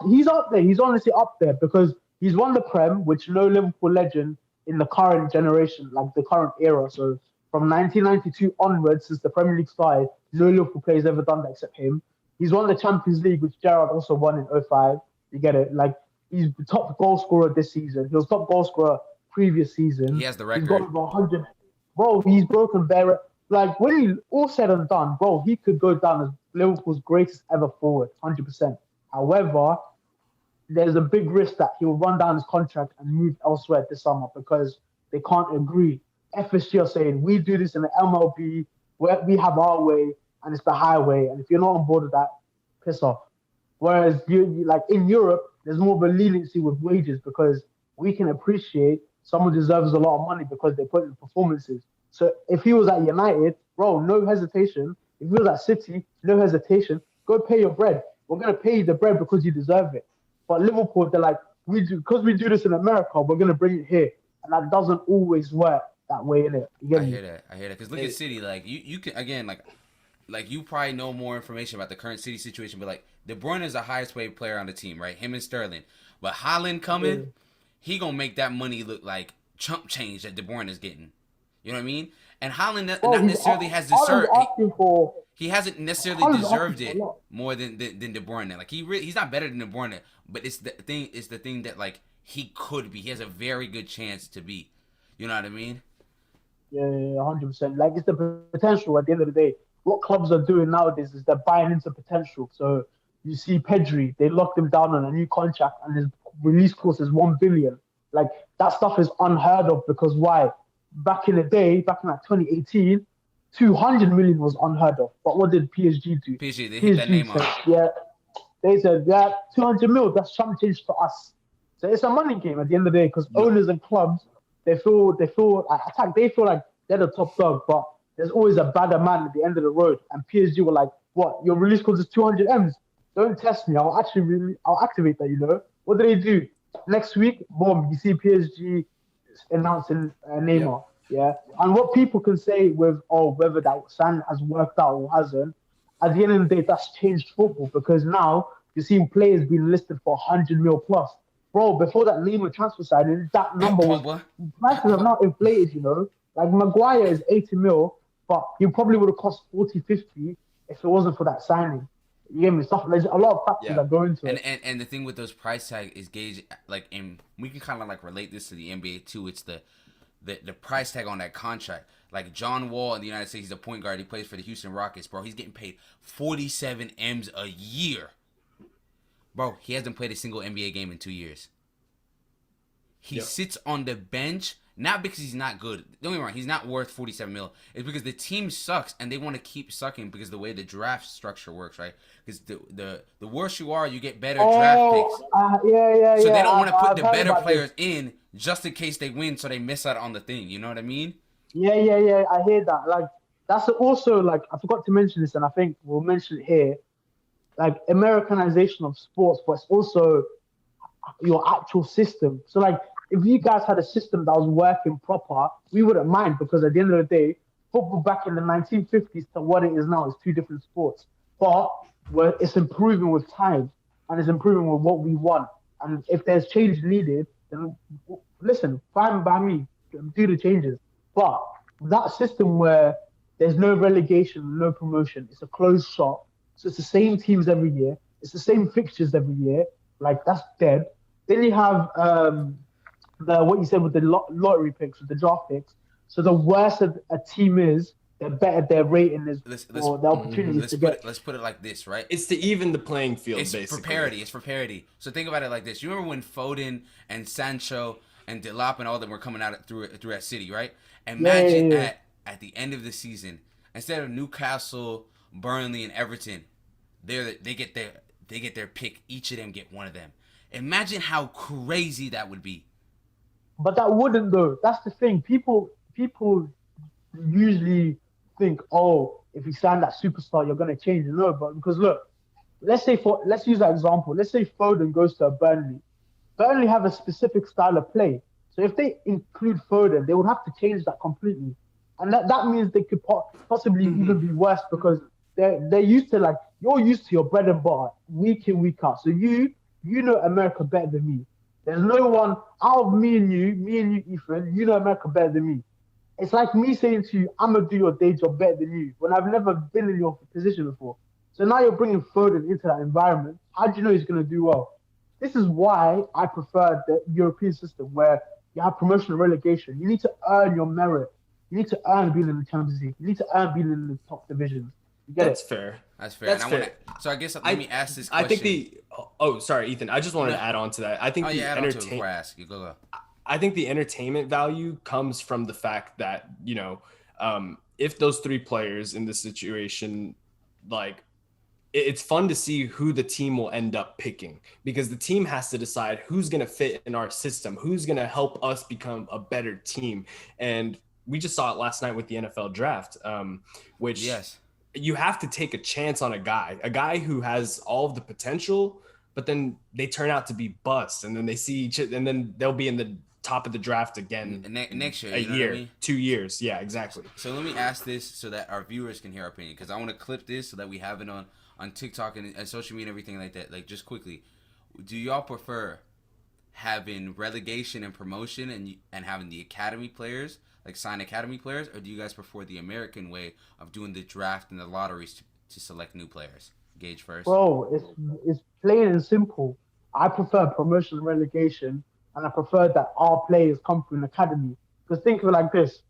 there. He's honestly up there because he's won the Prem, which no Liverpool legend in the current generation, like the current era. So from 1992 onwards, since the Premier League started, no Liverpool player's ever done that except him. He's won the Champions League, which Gerrard also won in 05. You get it? Like, he's the top goal scorer this season. He was top goal scorer previous season. He has the record. He's got over 100. Bro, he's broken bare. Like, when he all said and done, bro, he could go down as Liverpool's greatest ever forward, 100%. However, there's a big risk that he'll run down his contract and move elsewhere this summer because they can't agree. FSG are saying, we do this in the MLB, where we have our way, and it's the highway. And if you're not on board with that, piss off. Whereas, you like in Europe, there's more of a leniency with wages because we can appreciate someone deserves a lot of money because they put in performances. So if he was at United, bro, no hesitation. If he was at City, no hesitation. Go pay your bread. We're going to pay you the bread because you deserve it. But Liverpool, they're like, because we do this in America, we're going to bring it here. And that doesn't always work that way, innit? I hear that. Because look at City. Like, you can, again, like you probably know more information about the current City situation, but like De Bruyne is the highest paid player on the team, right? Him and Sterling. But Haaland coming, he gonna make that money look like chump change that De Bruyne is getting. You know what I mean? And Haaland not necessarily has deserved. He hasn't necessarily deserved it more than De Bruyne. Like he's not better than De Bruyne, but it's the thing. It's the thing that like he could be. He has a very good chance to be. You know what I mean? Yeah, 100%. Like it's the potential at the end of the day. What clubs are doing nowadays is they're buying into potential. So you see Pedri, they locked him down on a new contract and his release clause is 1 billion. Like that stuff is unheard of because why? Back in the day, back in like 2018, 200 million was unheard of. But what did PSG do? PSG, they hit that name said, on. They said, 200 mil, that's chump change to us. So it's a money game at the end of the day because owners and clubs, they feel like they're the top dog, but there's always a badder man at the end of the road. And PSG were like, what? Your release code is 200 M's. Don't test me. I'll activate that, you know? What do they do? Next week, boom, you see PSG announcing Neymar. Yeah. And what people can say with, whether that sign has worked out or hasn't, at the end of the day, that's changed football because now you're seeing players being listed for 100 mil plus. Bro, before that Neymar transfer signing, that number was, prices have not inflated, you know? Like Maguire is 80 mil, but he probably would have cost 40, 50 if it wasn't for that signing. You get me? Stuff, there's a lot of factors that go into it. And the thing with those price tags is Gage, like, and we can kind of like relate this to the NBA too. It's the price tag on that contract. Like John Wall in the United States, he's a point guard. He plays for the Houston Rockets, bro. He's getting paid 47 M's a year. Bro, he hasn't played a single NBA game in 2 years. He sits on the bench, not because he's not good. Don't get me wrong, he's not worth 47 mil. It's because the team sucks and they want to keep sucking because the way the draft structure works, right? Because the worse you are, you get better draft picks. So they don't want to put the better players in just in case they win, so they miss out on the thing. You know what I mean? Yeah. I hear that. Like, that's also, like, I forgot to mention this, and I think we'll mention it here. Like, Americanization of sports, but it's also your actual system. So, like, if you guys had a system that was working proper, we wouldn't mind because at the end of the day, football back in the 1950s to what it is now is two different sports. But it's improving with time and it's improving with what we want. And if there's change needed, then listen, fine by me, do the changes. But that system where there's no relegation, no promotion, it's a closed shop. So it's the same teams every year. It's the same fixtures every year. Like, that's dead. Then you have what you said with the lottery picks, with the draft picks. So the worse a team is, the better their rating is for the opportunities to get. Let's put it like this, right? It's to even the playing field, basically. It's for parity. So think about it like this. You remember when Foden and Sancho and Delap and all them were coming out through at City, right? Imagine at the end of the season, instead of Newcastle, Burnley, and Everton, they get their pick. Each of them get one of them. Imagine how crazy that would be. But that wouldn't, though. That's the thing. People usually think, if you sign that superstar, you're gonna change. No, but because look, let's use that example. Let's say Foden goes to Burnley. Burnley have a specific style of play. So if they include Foden, they would have to change that completely. And that means they could possibly even be worse because they're used to, like, you're used to your bread and butter week in, week out. So you know America better than me. There's no one out of me and you, Ethan, you know America better than me. It's like me saying to you, I'm going to do your day job better than you when I've never been in your position before. So now you're bringing Foden into that environment. How do you know he's going to do well? This is why I prefer the European system where you have promotion and relegation. You need to earn your merit. You need to earn being in the Champions League. You need to earn being in the top divisions. You get That's it? fair. That's fair. So I guess let me ask this question. I think sorry, Ethan. I just wanted to add on to that. I think I think the entertainment value comes from the fact that, if those three players in this situation, like, it's fun to see who the team will end up picking because the team has to decide who's going to fit in our system, who's going to help us become a better team. And we just saw it last night with the NFL draft, which you have to take a chance on a guy who has all of the potential, but then they turn out to be busts, and then they see and then they'll be in the top of the draft again next year, a year, what I mean? 2 years. Yeah, exactly. So let me ask this so that our viewers can hear our opinion, because I want to clip this so that we have it on TikTok and social media and everything like that. Like, just quickly, do y'all prefer having relegation and promotion and having the academy players, like sign academy players, or do you guys prefer the American way of doing the draft and the lotteries to select new players? Gage first. Bro, it's plain and simple. I prefer promotion and relegation, and I prefer that our players come through an academy. Because think of it like this.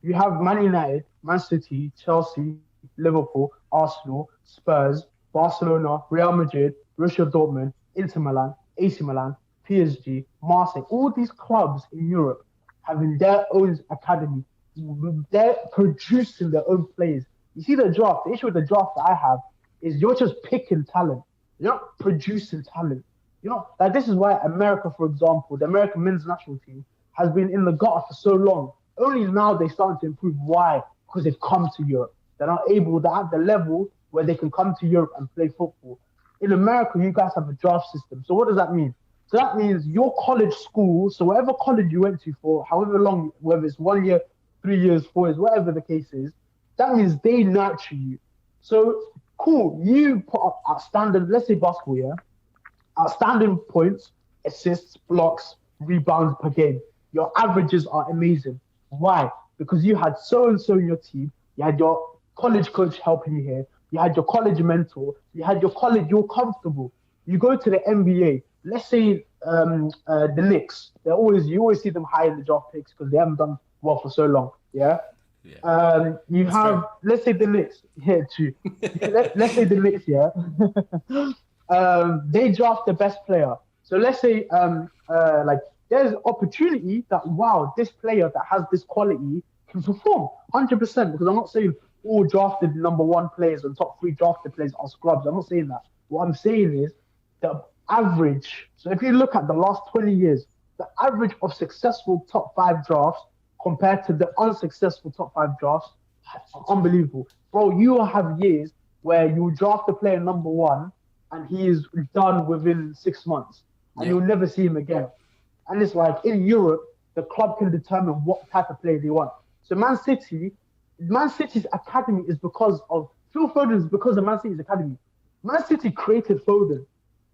You have Man United, Man City, Chelsea, Liverpool, Arsenal, Spurs, Barcelona, Real Madrid, Borussia Dortmund, Inter Milan, AC Milan, PSG, Marseille. All these clubs in Europe having their own academy. They're producing their own players. You see the draft. The issue with the draft that I have is you're just picking talent. You're not producing talent. Like, this is why America, for example, the American men's national team has been in the gutter for so long. Only now they're starting to improve. Why? because they've come to Europe. They're not able, they're at the level where they can come to Europe and play football. In America, you guys have a draft system. So what does that mean? So that means your college school, so whatever college you went to for however long, whether it's 1 year, 3 years, 4 years, whatever the case is, that means they nurture you. So cool, you put up outstanding, let's say basketball, yeah? Outstanding points, assists, blocks, rebounds per game. Your averages are amazing. Why? Because you had so-and-so in your team, you had your college coach helping you here, you had your college mentor, you had your college, you're comfortable. You go to the NBA, let's say the Knicks, you always see them high in the draft picks because they haven't done well for so long, yeah? You That's have, fair. let's say the Knicks, yeah, true. Let's say the Knicks, yeah? They draft the best player. So let's say like there's opportunity that wow, this player that has this quality can perform 100%. Because I'm not saying all drafted number one players and top 3 drafted players are scrubs. I'm not saying that. What I'm saying is the average. So if you look at the last 20 years, the average of successful top 5 drafts compared to the unsuccessful top 5 drafts, unbelievable. Bro, you will have years where you draft a player number 1 and he is done within 6 months and you'll never see him again. And it's like in Europe, the club can determine what type of player they want. So Man City's academy is because of Phil Foden is because of Man City's academy. Man City created Foden.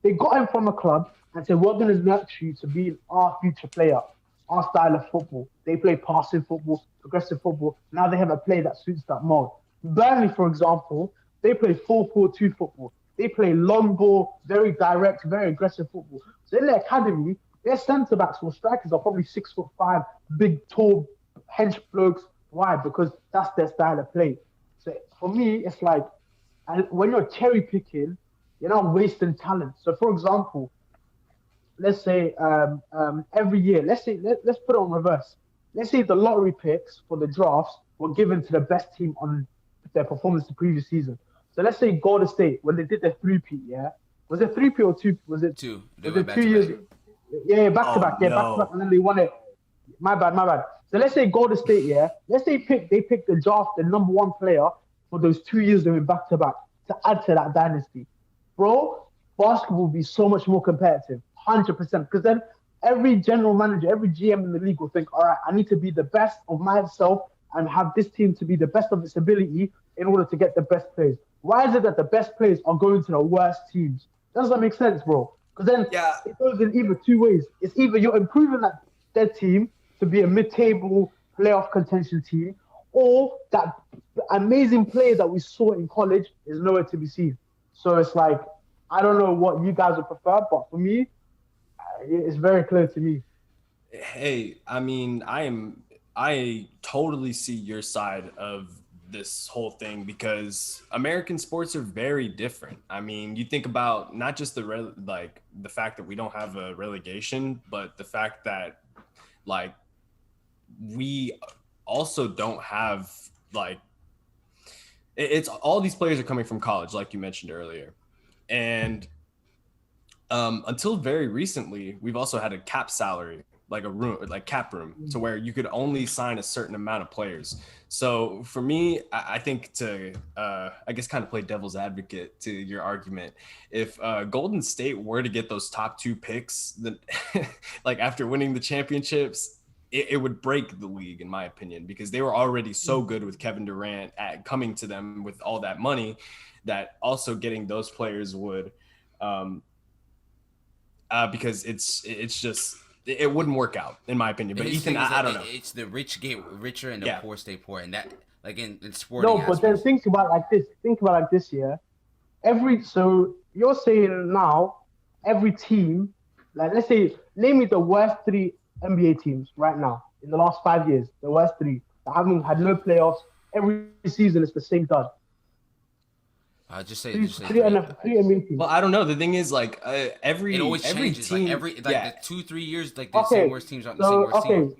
They got him from a club and said, we're going to nurture you to be our future player, our style of football. They play passing football, progressive football. Now they have a play that suits that mold. Burnley, for example, they play 4-4-2 football. They play long ball, very direct, very aggressive football. So in their academy, their centre-backs or strikers are probably 6'5", big, tall, hench blokes. Why? Because that's their style of play. So for me, it's like, and when you're cherry picking, you're not wasting talent. So for example, let's say every year, let's put it on reverse. Let's say the lottery picks for the drafts were given to the best team on their performance the previous season. So let's say Golden State, when they did their 3-peat, yeah? Was it 3-peat or 2? Was it 2? Was it 2 years? Yeah, back to back. Yeah, back to no. back. And then they won it. My bad. So let's say Golden State, yeah? Let's say they picked the draft, the number 1 player for those 2 years they went back to back to add to that dynasty. Bro, basketball will be so much more competitive. 100%. Because then every general manager, every GM in the league will think, all right, I need to be the best of myself and have this team to be the best of its ability in order to get the best players. Why is it that the best players are going to the worst teams? Does that make sense, bro? Because then it goes in either 2 ways. It's either you're improving that team to be a mid-table playoff contention team, or that amazing player that we saw in college is nowhere to be seen. So it's like, I don't know what you guys would prefer, but for me, it's very clear to me. Hey, I mean, I totally see your side of this whole thing because American sports are very different. I mean, you think about not just the fact that we don't have a relegation, but the fact that like we also don't have like it's all these players are coming from college, like you mentioned earlier, and until very recently, we've also had a cap salary, like a room, like cap room, to where you could only sign a certain amount of players. So for me, I think to, I guess, kind of play devil's advocate to your argument, if Golden State were to get those top 2 picks, then like after winning the championships, it would break the league, in my opinion, because they were already so good with Kevin Durant at coming to them with all that money, that also getting those players would, because it's just, it wouldn't work out, in my opinion. But Ethan, I don't know. It's the rich get richer and the poor stay poor, and that, like in sporting. No, but then think about it like this. Yeah. So you're saying now, every team, like let's say, name me the worst 3 NBA teams right now in the last 5 years. The worst 3 that haven't had no playoffs. Every season it's the same dud. Just say 3 NBA teams. Well, I don't know. The thing is, like every it always changes. Team, the 2-3 years, like the same worst teams aren't the same worst teams.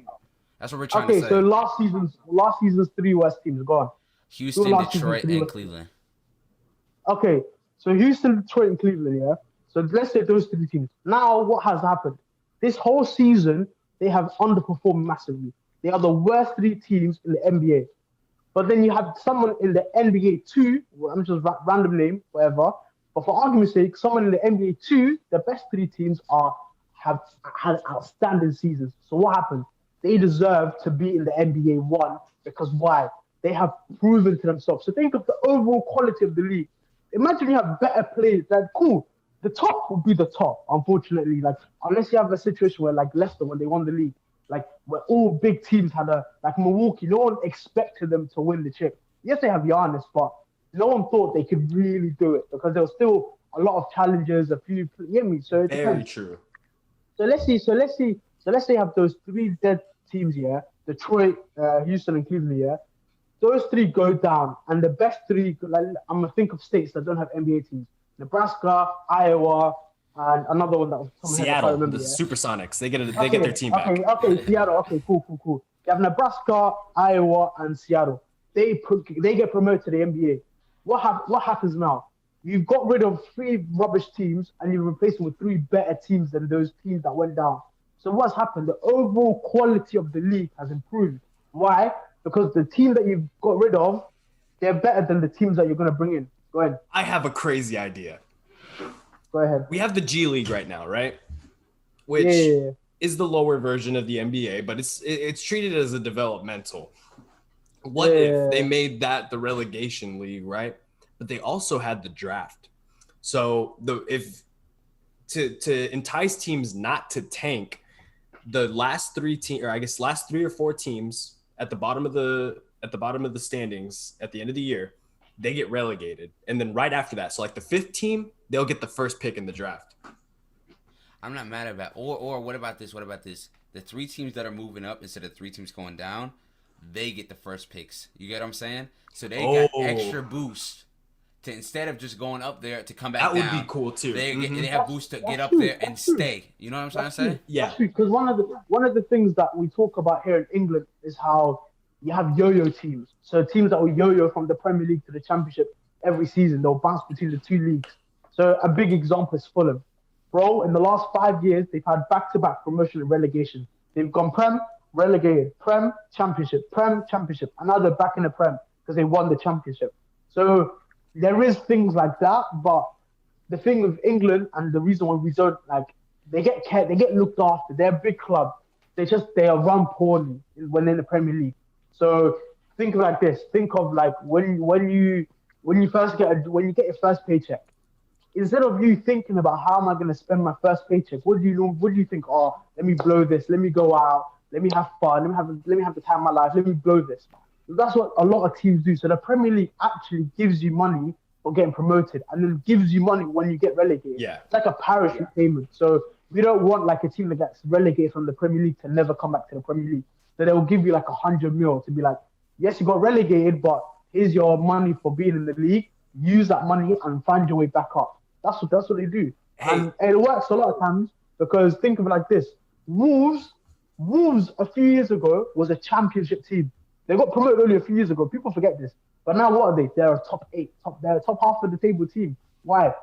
That's what we're trying to say. Okay, so last season's 3 worst teams. Go on. Houston, Detroit, and Cleveland. Okay, so Houston, Detroit, and Cleveland. Yeah. So let's say those 3 teams. Now, what has happened? This whole season, they have underperformed massively. They are the worst 3 teams in the NBA. But then you have someone in the NBA 2, I'm just random name, whatever. But for argument's sake, someone in the NBA 2, the best three teams have had outstanding seasons. So what happens? They deserve to be in the NBA 1 because why? They have proven to themselves. So think of the overall quality of the league. Imagine you have better players. Like, cool. The top will be the top, unfortunately. Like, unless you have a situation where, like Leicester, when they won the league, like where all big teams had like Milwaukee, no one expected them to win the chip. Yes, they have Giannis, but no one thought they could really do it because there was still a lot of challenges, a few. You get me? So it Very depends. true. So let's say you have those three dead teams here: Detroit, Houston, and Cleveland. Yeah, those three go down, and the best three. Like I'm gonna think of states that don't have NBA teams: Nebraska, Iowa, and another one that was Seattle, the Supersonics. They get their team back. Okay, Seattle. Okay, cool. You have Nebraska, Iowa, and Seattle. They get promoted to the NBA. What happens now? You've got rid of three rubbish teams and you replace them with three better teams than those teams that went down. So what's happened? The overall quality of the league has improved. Why? Because the team that you've got rid of, they're better than the teams that you're going to bring in. Go ahead. I have a crazy idea. Go ahead. We have the G League right now, right? Which is the lower version of the NBA, but it's treated as a developmental. What if they made that the relegation league, right? But they also had the draft. So to entice teams not to tank, the last three or four teams at the bottom of the standings at the end of the year, they get relegated. And then right after that, so like the fifth team, they'll get the first pick in the draft. I'm not mad at that. Or what about this? The three teams that are moving up instead of three teams going down, they get the first picks. You get what I'm saying? So they got extra boost to instead of just going up there to come back down. That would be cool too. They have boost to get up there and stay. You know what I'm trying to say? Yeah. Because one of the things that we talk about here in England is how you have yo-yo teams. So teams that will yo-yo from the Premier League to the Championship every season. They'll bounce between the two leagues. So a big example is Fulham. Bro, in the last 5 years, they've had back-to-back promotion and relegation. They've gone Prem, relegated, Prem, Championship, and now they're back in the Prem because they won the Championship. So there is things like that, but the thing with England and the reason why we don't they get looked after. They're a big club. They are run poorly when in the Premier League. So think like this. Think of like when you get your first paycheck. Instead of you thinking about how am I going to spend my first paycheck, what do you think? Oh, let me blow this. Let me go out. Let me have fun. Let me have the time of my life. Let me blow this. That's what a lot of teams do. So the Premier League actually gives you money for getting promoted, and then gives you money when you get relegated. Yeah, it's like a parachute payment. So we don't want like a team that gets relegated from the Premier League to never come back to the Premier League. So they will give you like 100 mil to be like, yes, you got relegated, but here's your money for being in the league. Use that money and find your way back up. That's what they do. Hey. And it works a lot of times because think of it like this. Wolves a few years ago was a championship team. They got promoted only a few years ago. People forget this. But now what are they? They're a top 8. They're a top half of the table team. Why?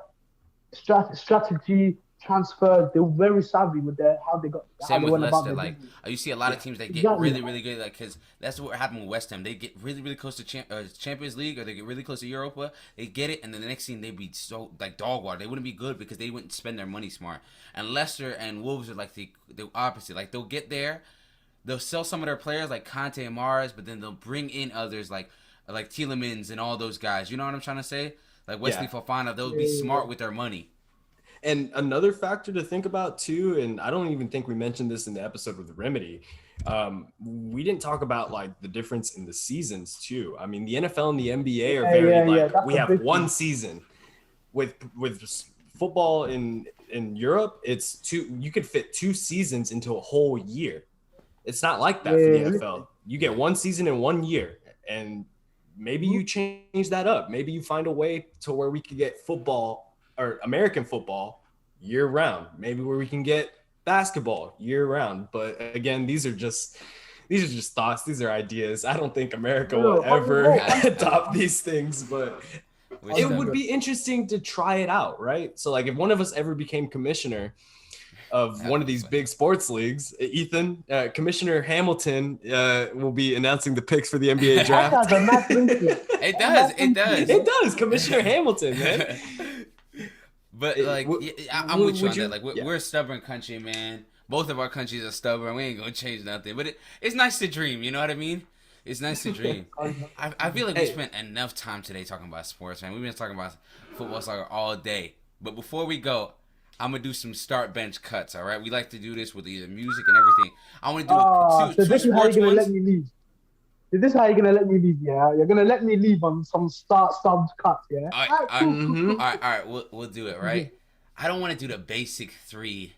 Strategy, transfer. They were very savvy with how they got. Same with Leicester. Like you see a lot of teams that get really, really good. Like because that's what happened with West Ham. They get really, really close to Champions League, or they get really close to Europa. They get it, and then the next thing they be so like dog water. They wouldn't be good because they wouldn't spend their money smart. And Leicester and Wolves are like the opposite. Like they'll get there, they'll sell some of their players like Conte and Mars, but then they'll bring in others like Tielemans and all those guys. You know what I'm trying to say? Like Wesley Fofana. They'll be smart with their money. And another factor to think about too, and I don't even think we mentioned this in the episode with Remedy. We didn't talk about like the difference in the seasons too. I mean, the NFL and the NBA are very we have one season. With football in Europe, it's two. You could fit 2 seasons into a whole year. It's not like that for the NFL. You get 1 season in 1 year, and maybe you change that up. Maybe you find a way to where we could get football or American football year round, maybe where we can get basketball year round. But again, these are just thoughts. These are ideas. I don't think America will ever adopt these things, but it would be interesting to try it out, right? So like if one of us ever became commissioner, of one of these big sports leagues. Ethan, Commissioner Hamilton will be announcing the picks for the NBA draft. That guy's a mad thinking. It does. It does. It does, Commissioner Hamilton, man. But like, I'm with you on that. Like, we're a stubborn country, man. Both of our countries are stubborn. We ain't gonna change nothing. But it's nice to dream. You know what I mean? It's nice to dream. I feel like we spent enough time today talking about sports, man. We've been talking about football, soccer all day. But before we go, I'm gonna do some start bench cuts. All right, we like to do this with either music and everything. I want to do so this is how you're gonna let me leave. So this is how you're gonna let me leave. Yeah, you're gonna let me leave on some start subs cuts. Yeah. All right. We'll do it. Right. I don't want to do the basic three.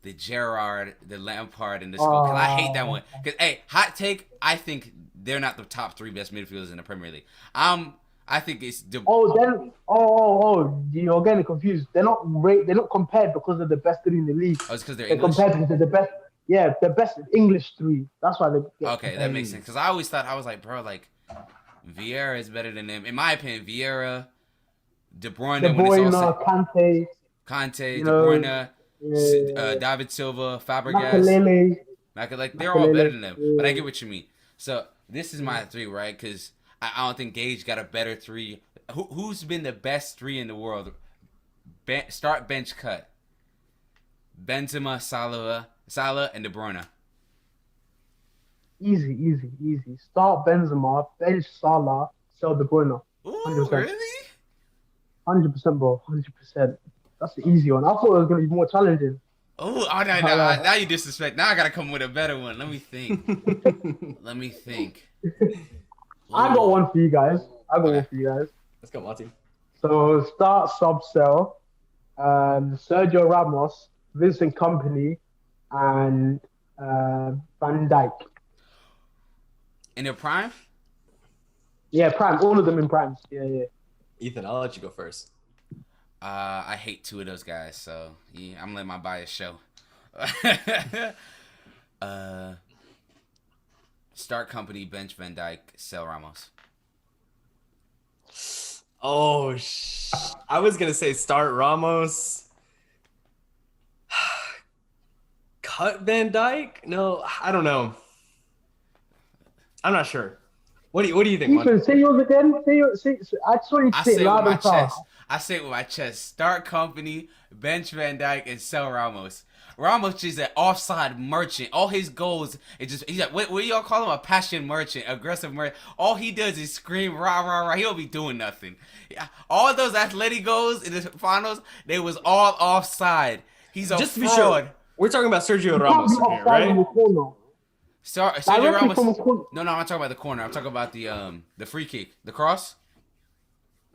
The Gerrard, the Lampard, and the Skull. Because I hate that one. Because, hey, hot take, I think they're not the top 3 best midfielders in the Premier League. I think it's... You're getting confused. They're not compared because of the best 3 in the league. Oh, it's because they're English? Compared because they're the best... Yeah, the best English 3. That's why they... Okay, that makes sense. Because I always thought, I was like, bro, like, Vieira is better than them. In my opinion, Vieira, De Bruyne, Kante, De Bruyne... David Silva, Fabregas, like they're all better than them. But I get what you mean. So this is my 3, right? Because I don't think Gage got a better 3. Who's been the best 3 in the world? Start bench cut. Benzema, Salah, and De Bruyne. Easy. Start Benzema, bench Salah, sell De Bruyne. 100%. Ooh, really? 100%, bro. 100%. That's the easy one. I thought it was going to be more challenging. Oh, no. Now you disrespect. Now I got to come with a better one. Let me think. I got one for you guys. Let's go, Monty. So start, sub, sell. Sergio Ramos, Vincent Kompany, and Van Dijk. In their prime? Yeah, prime. All of them in prime. Yeah. Ethan, I'll let you go first. I hate 2 of those guys, so yeah, I'm gonna let my bias show. Start Kompany, bench Van Dijk, sell Ramos. Oh, I was gonna say start Ramos, cut Van Dijk. No, I don't know. I'm not sure. What do you think? Ethan, say yours again. I just want you to say it loud and fast. I say it with my chest. Start Kompany, bench Van Dijk, and sell Ramos. Ramos is an offside merchant. All his goals, he's like, what do y'all call him? A passion merchant, aggressive merchant. All he does is scream, rah, rah, rah. He don't be doing nothing. All those athletic goals in the finals, they was all offside. He's a just to fraud. Be sure, we're talking about Sergio Ramos here, right? Sergio Ramos. No, I'm not talking about the corner. I'm talking about the free kick, the cross.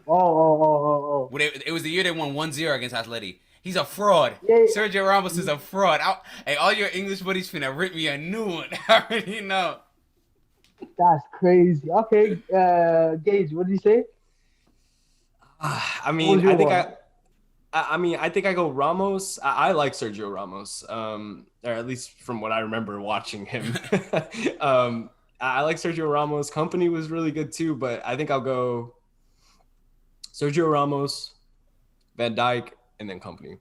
Oh. It was the year they won 1-0 against Atleti. He's a fraud. Yeah. Sergio Ramos is a fraud. Hey, all your English buddies finna rip me a new one. I already know. That's crazy. Okay, Gage, what did you say? I mean, I think I go Ramos. I like Sergio Ramos, or at least from what I remember watching him. I like Sergio Ramos. Kompany was really good too, but I think I'll go Sergio Ramos, Van Dijk, and then Kompany.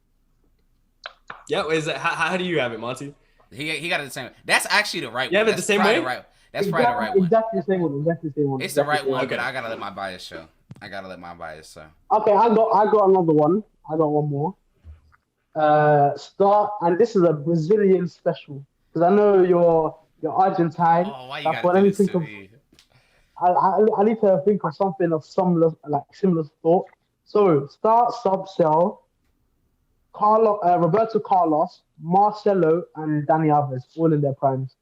Yeah, is that how do you have it, Monty? He got it the same way. That's actually the right one. You have it the same way? That's probably the right one. Exactly the same one. It's the right one, but I gotta let my bias show. Okay, I got another one. I got one more. Start, and this is a Brazilian special because I know you're Argentine. Oh, why you gotta do this to me? I need to think of something of similar thought. So start, sub, sell. Roberto Carlos, Marcelo, and Dani Alves, all in their primes.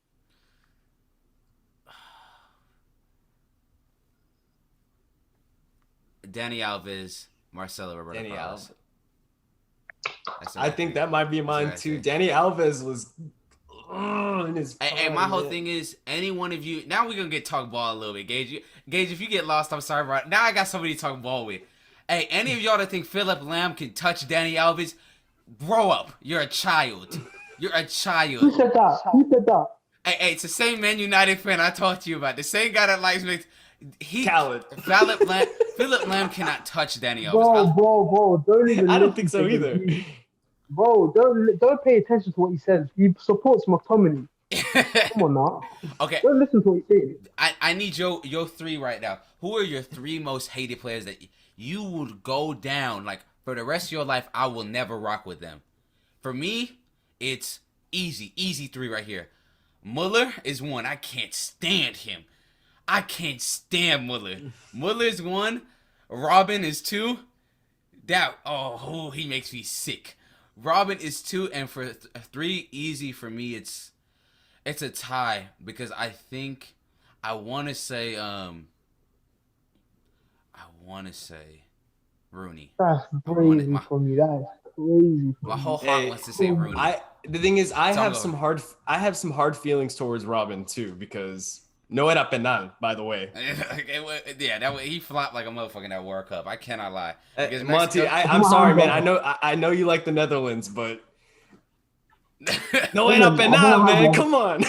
Dani Alves, Marcelo, Roberto Carlos. I think that might be mine too. Dani Alves was in his prime. Hey, my whole thing is, any one of you, now we're going to get talk ball a little bit, Gage. Gage, if you get lost, I'm sorry, bro. Now I got somebody to talk ball with. Hey, any of y'all that think Philip Lam can touch Dani Alves, grow up. You're a child. Who said that? Hey, it's the same Man United fan I talked to you about. The same guy that likes me. Philip Lam cannot touch Dani Alves. Bro, don't even. I don't think so either. bro, don't pay attention to what he says. He supports McTominay. Come on now. Okay, Don't listen to what he's saying. I need your three right now. Who are your three most hated players that you would go down like for the rest of your life? I will never rock with them. For me, it's easy three right here. Muller is one. I can't stand him. I can't stand Muller. Muller is one. Robin is two. He makes me sick. Robin is two, and for three, easy for me. It's a tie because I think I want to say Rooney. That's crazy for me. That is crazy. My whole heart wants to say Rooney. The thing is, I have some hard feelings towards Robin too because no era penal, by the way. Yeah, he flopped like a motherfucker in that World Cup. I cannot lie. Monty, I'm sorry, man. I know you like the Netherlands, but no era penal, man. Come on.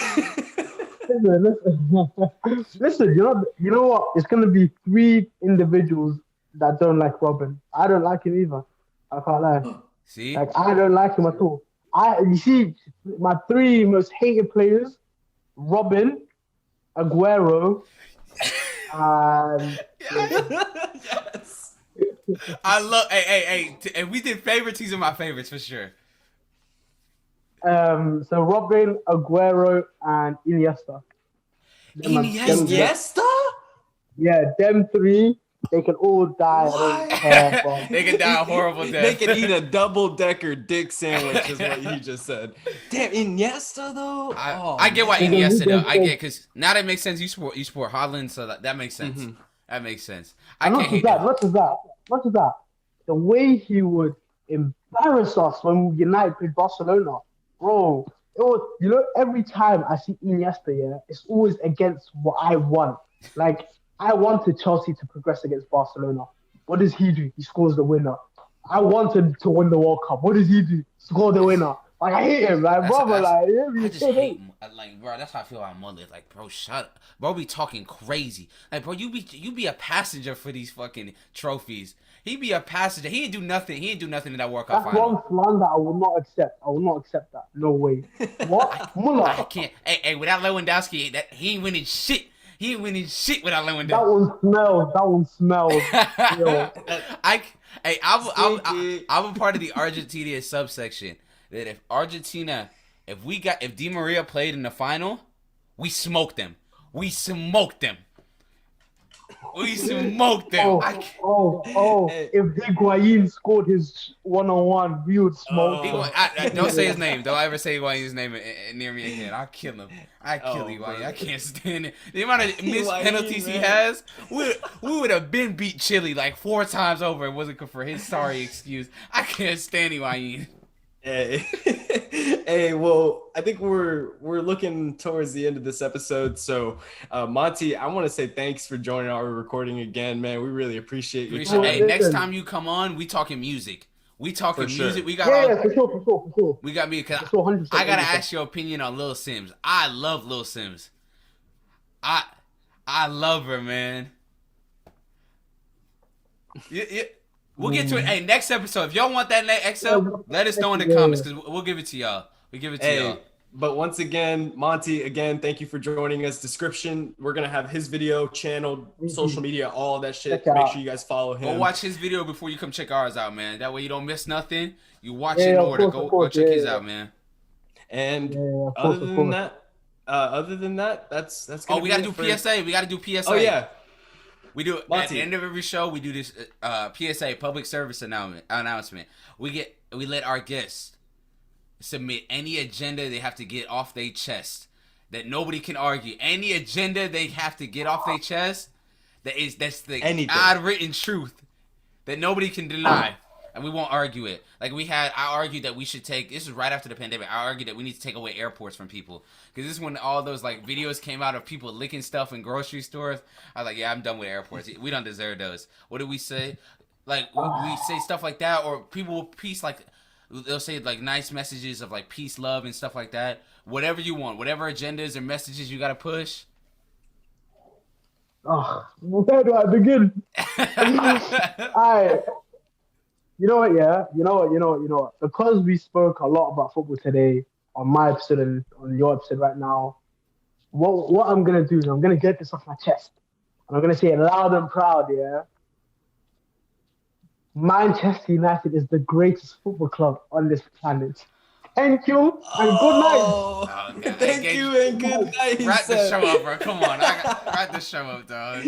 Listen. You know what? It's gonna be three individuals that don't like Robin. I don't like him either. I can't lie. See, like I don't like him at all. You see, my three most hated players: Robin, Aguero, and yes. I love. Hey. And we did favorites. These are my favorites for sure. So Robin, Aguero, and Iniesta. Iniesta? Yeah, them three. They can all die. They can die a horrible death. They can eat a double-decker dick sandwich, is what you just said. Damn, Iniesta though. I get why Iniesta though. I get because now that makes sense. You support Holland, so that makes sense. Mm-hmm. That makes sense. Not just that. The way he would embarrass us when United played Barcelona, bro. It was, every time I see Iniesta, it's always against what I want. Like. I wanted Chelsea to progress against Barcelona. What does he do? He scores the winner. I wanted to win the World Cup. What does he do? Score the winner. Like, I hate him. Like, I just hate him. Like, bro, that's how I feel about Muller. Like, bro, shut up. Bro, be talking crazy. Like, bro, you be a passenger for these fucking trophies. He be a passenger. He didn't do nothing. He didn't do nothing in that World Cup final. That's one slander I will not accept. I will not accept that. No way. What? Muller. I can't. Hey, without Lewandowski, he ain't winning shit. He ain't winning shit without Lewandowski. That one smells. I'm a part of the Argentina subsection. That if Di Maria played in the final, we smoked them. We smoked them. If Higuain scored his 1-on-1, we would smoke him. Don't say his name. Don't ever say Higuain's name near me again. I'll kill him. Higuain. I can't stand it. The amount of missed penalties he has, we would have been beat Chile like 4 times over. It wasn't for his sorry excuse. I can't stand Higuain. Hey, well, I think we're looking towards the end of this episode. So, Monty, I want to say thanks for joining our recording again, man. We really appreciate you. Hey, next time you come on, we talking music. We talking music. Sure. We got for sure. We got me because I gotta ask your opinion on Lil Sims. I love Lil Sims. I love her, man. Yeah. We'll get to it. Hey, next episode. If y'all want that next episode, let us know in the comments because we'll give it to y'all. We give it to y'all. But once again, Monty, thank you for joining us. Description, we're going to have his video, channel, social media, all that shit. Make sure you guys follow him. Go watch his video before you come check ours out, man. That way you don't miss nothing. You watch it in order. Go check his out, man. And other than that, that's going to be we got to do PSA. We got to do PSA. Oh, yeah. We do at the end of every show. We do this PSA, public service announcement. We let our guests submit any agenda they have to get off their chest that nobody can argue. Any agenda they have to get off their chest that's the odd written truth that nobody can deny, and we won't argue it. Like I argued that we should take. This is right after the pandemic. I argued that we need to take away airports from people. Because this is when all those like videos came out of people licking stuff in grocery stores. I was like, yeah, I'm done with airports. We don't deserve those. What do we say? Like we say stuff like that, or people will peace like they'll say like nice messages of like peace, love, and stuff like that. Whatever you want, whatever agendas or messages you gotta push. Where do I begin? Alright. You know what? Yeah. You know what? Because we spoke a lot about football today on my episode and on your episode right now. What I'm gonna do is I'm gonna get this off my chest, and I'm gonna say it loud and proud. Yeah. Manchester United is the greatest football club on this planet. Thank you and good night. Oh, Oh, God. thank Hey, you Gage, and good night. he wrap the said. show up, bro. Come on. Wrap the show up, dog.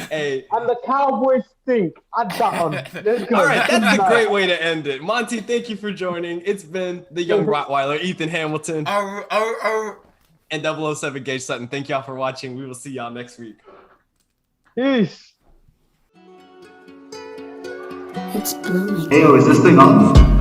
Hey. And the Cowboys stink. Add that on. Let's go. All right, that's a Good night. great way to end it. Monty, thank you for joining. It's been the young Rottweiler, Ethan Hamilton, and 007 Gage Sutton. Thank y'all for watching. We will see y'all next week. Peace. It's blooming. Hey, is this thing on?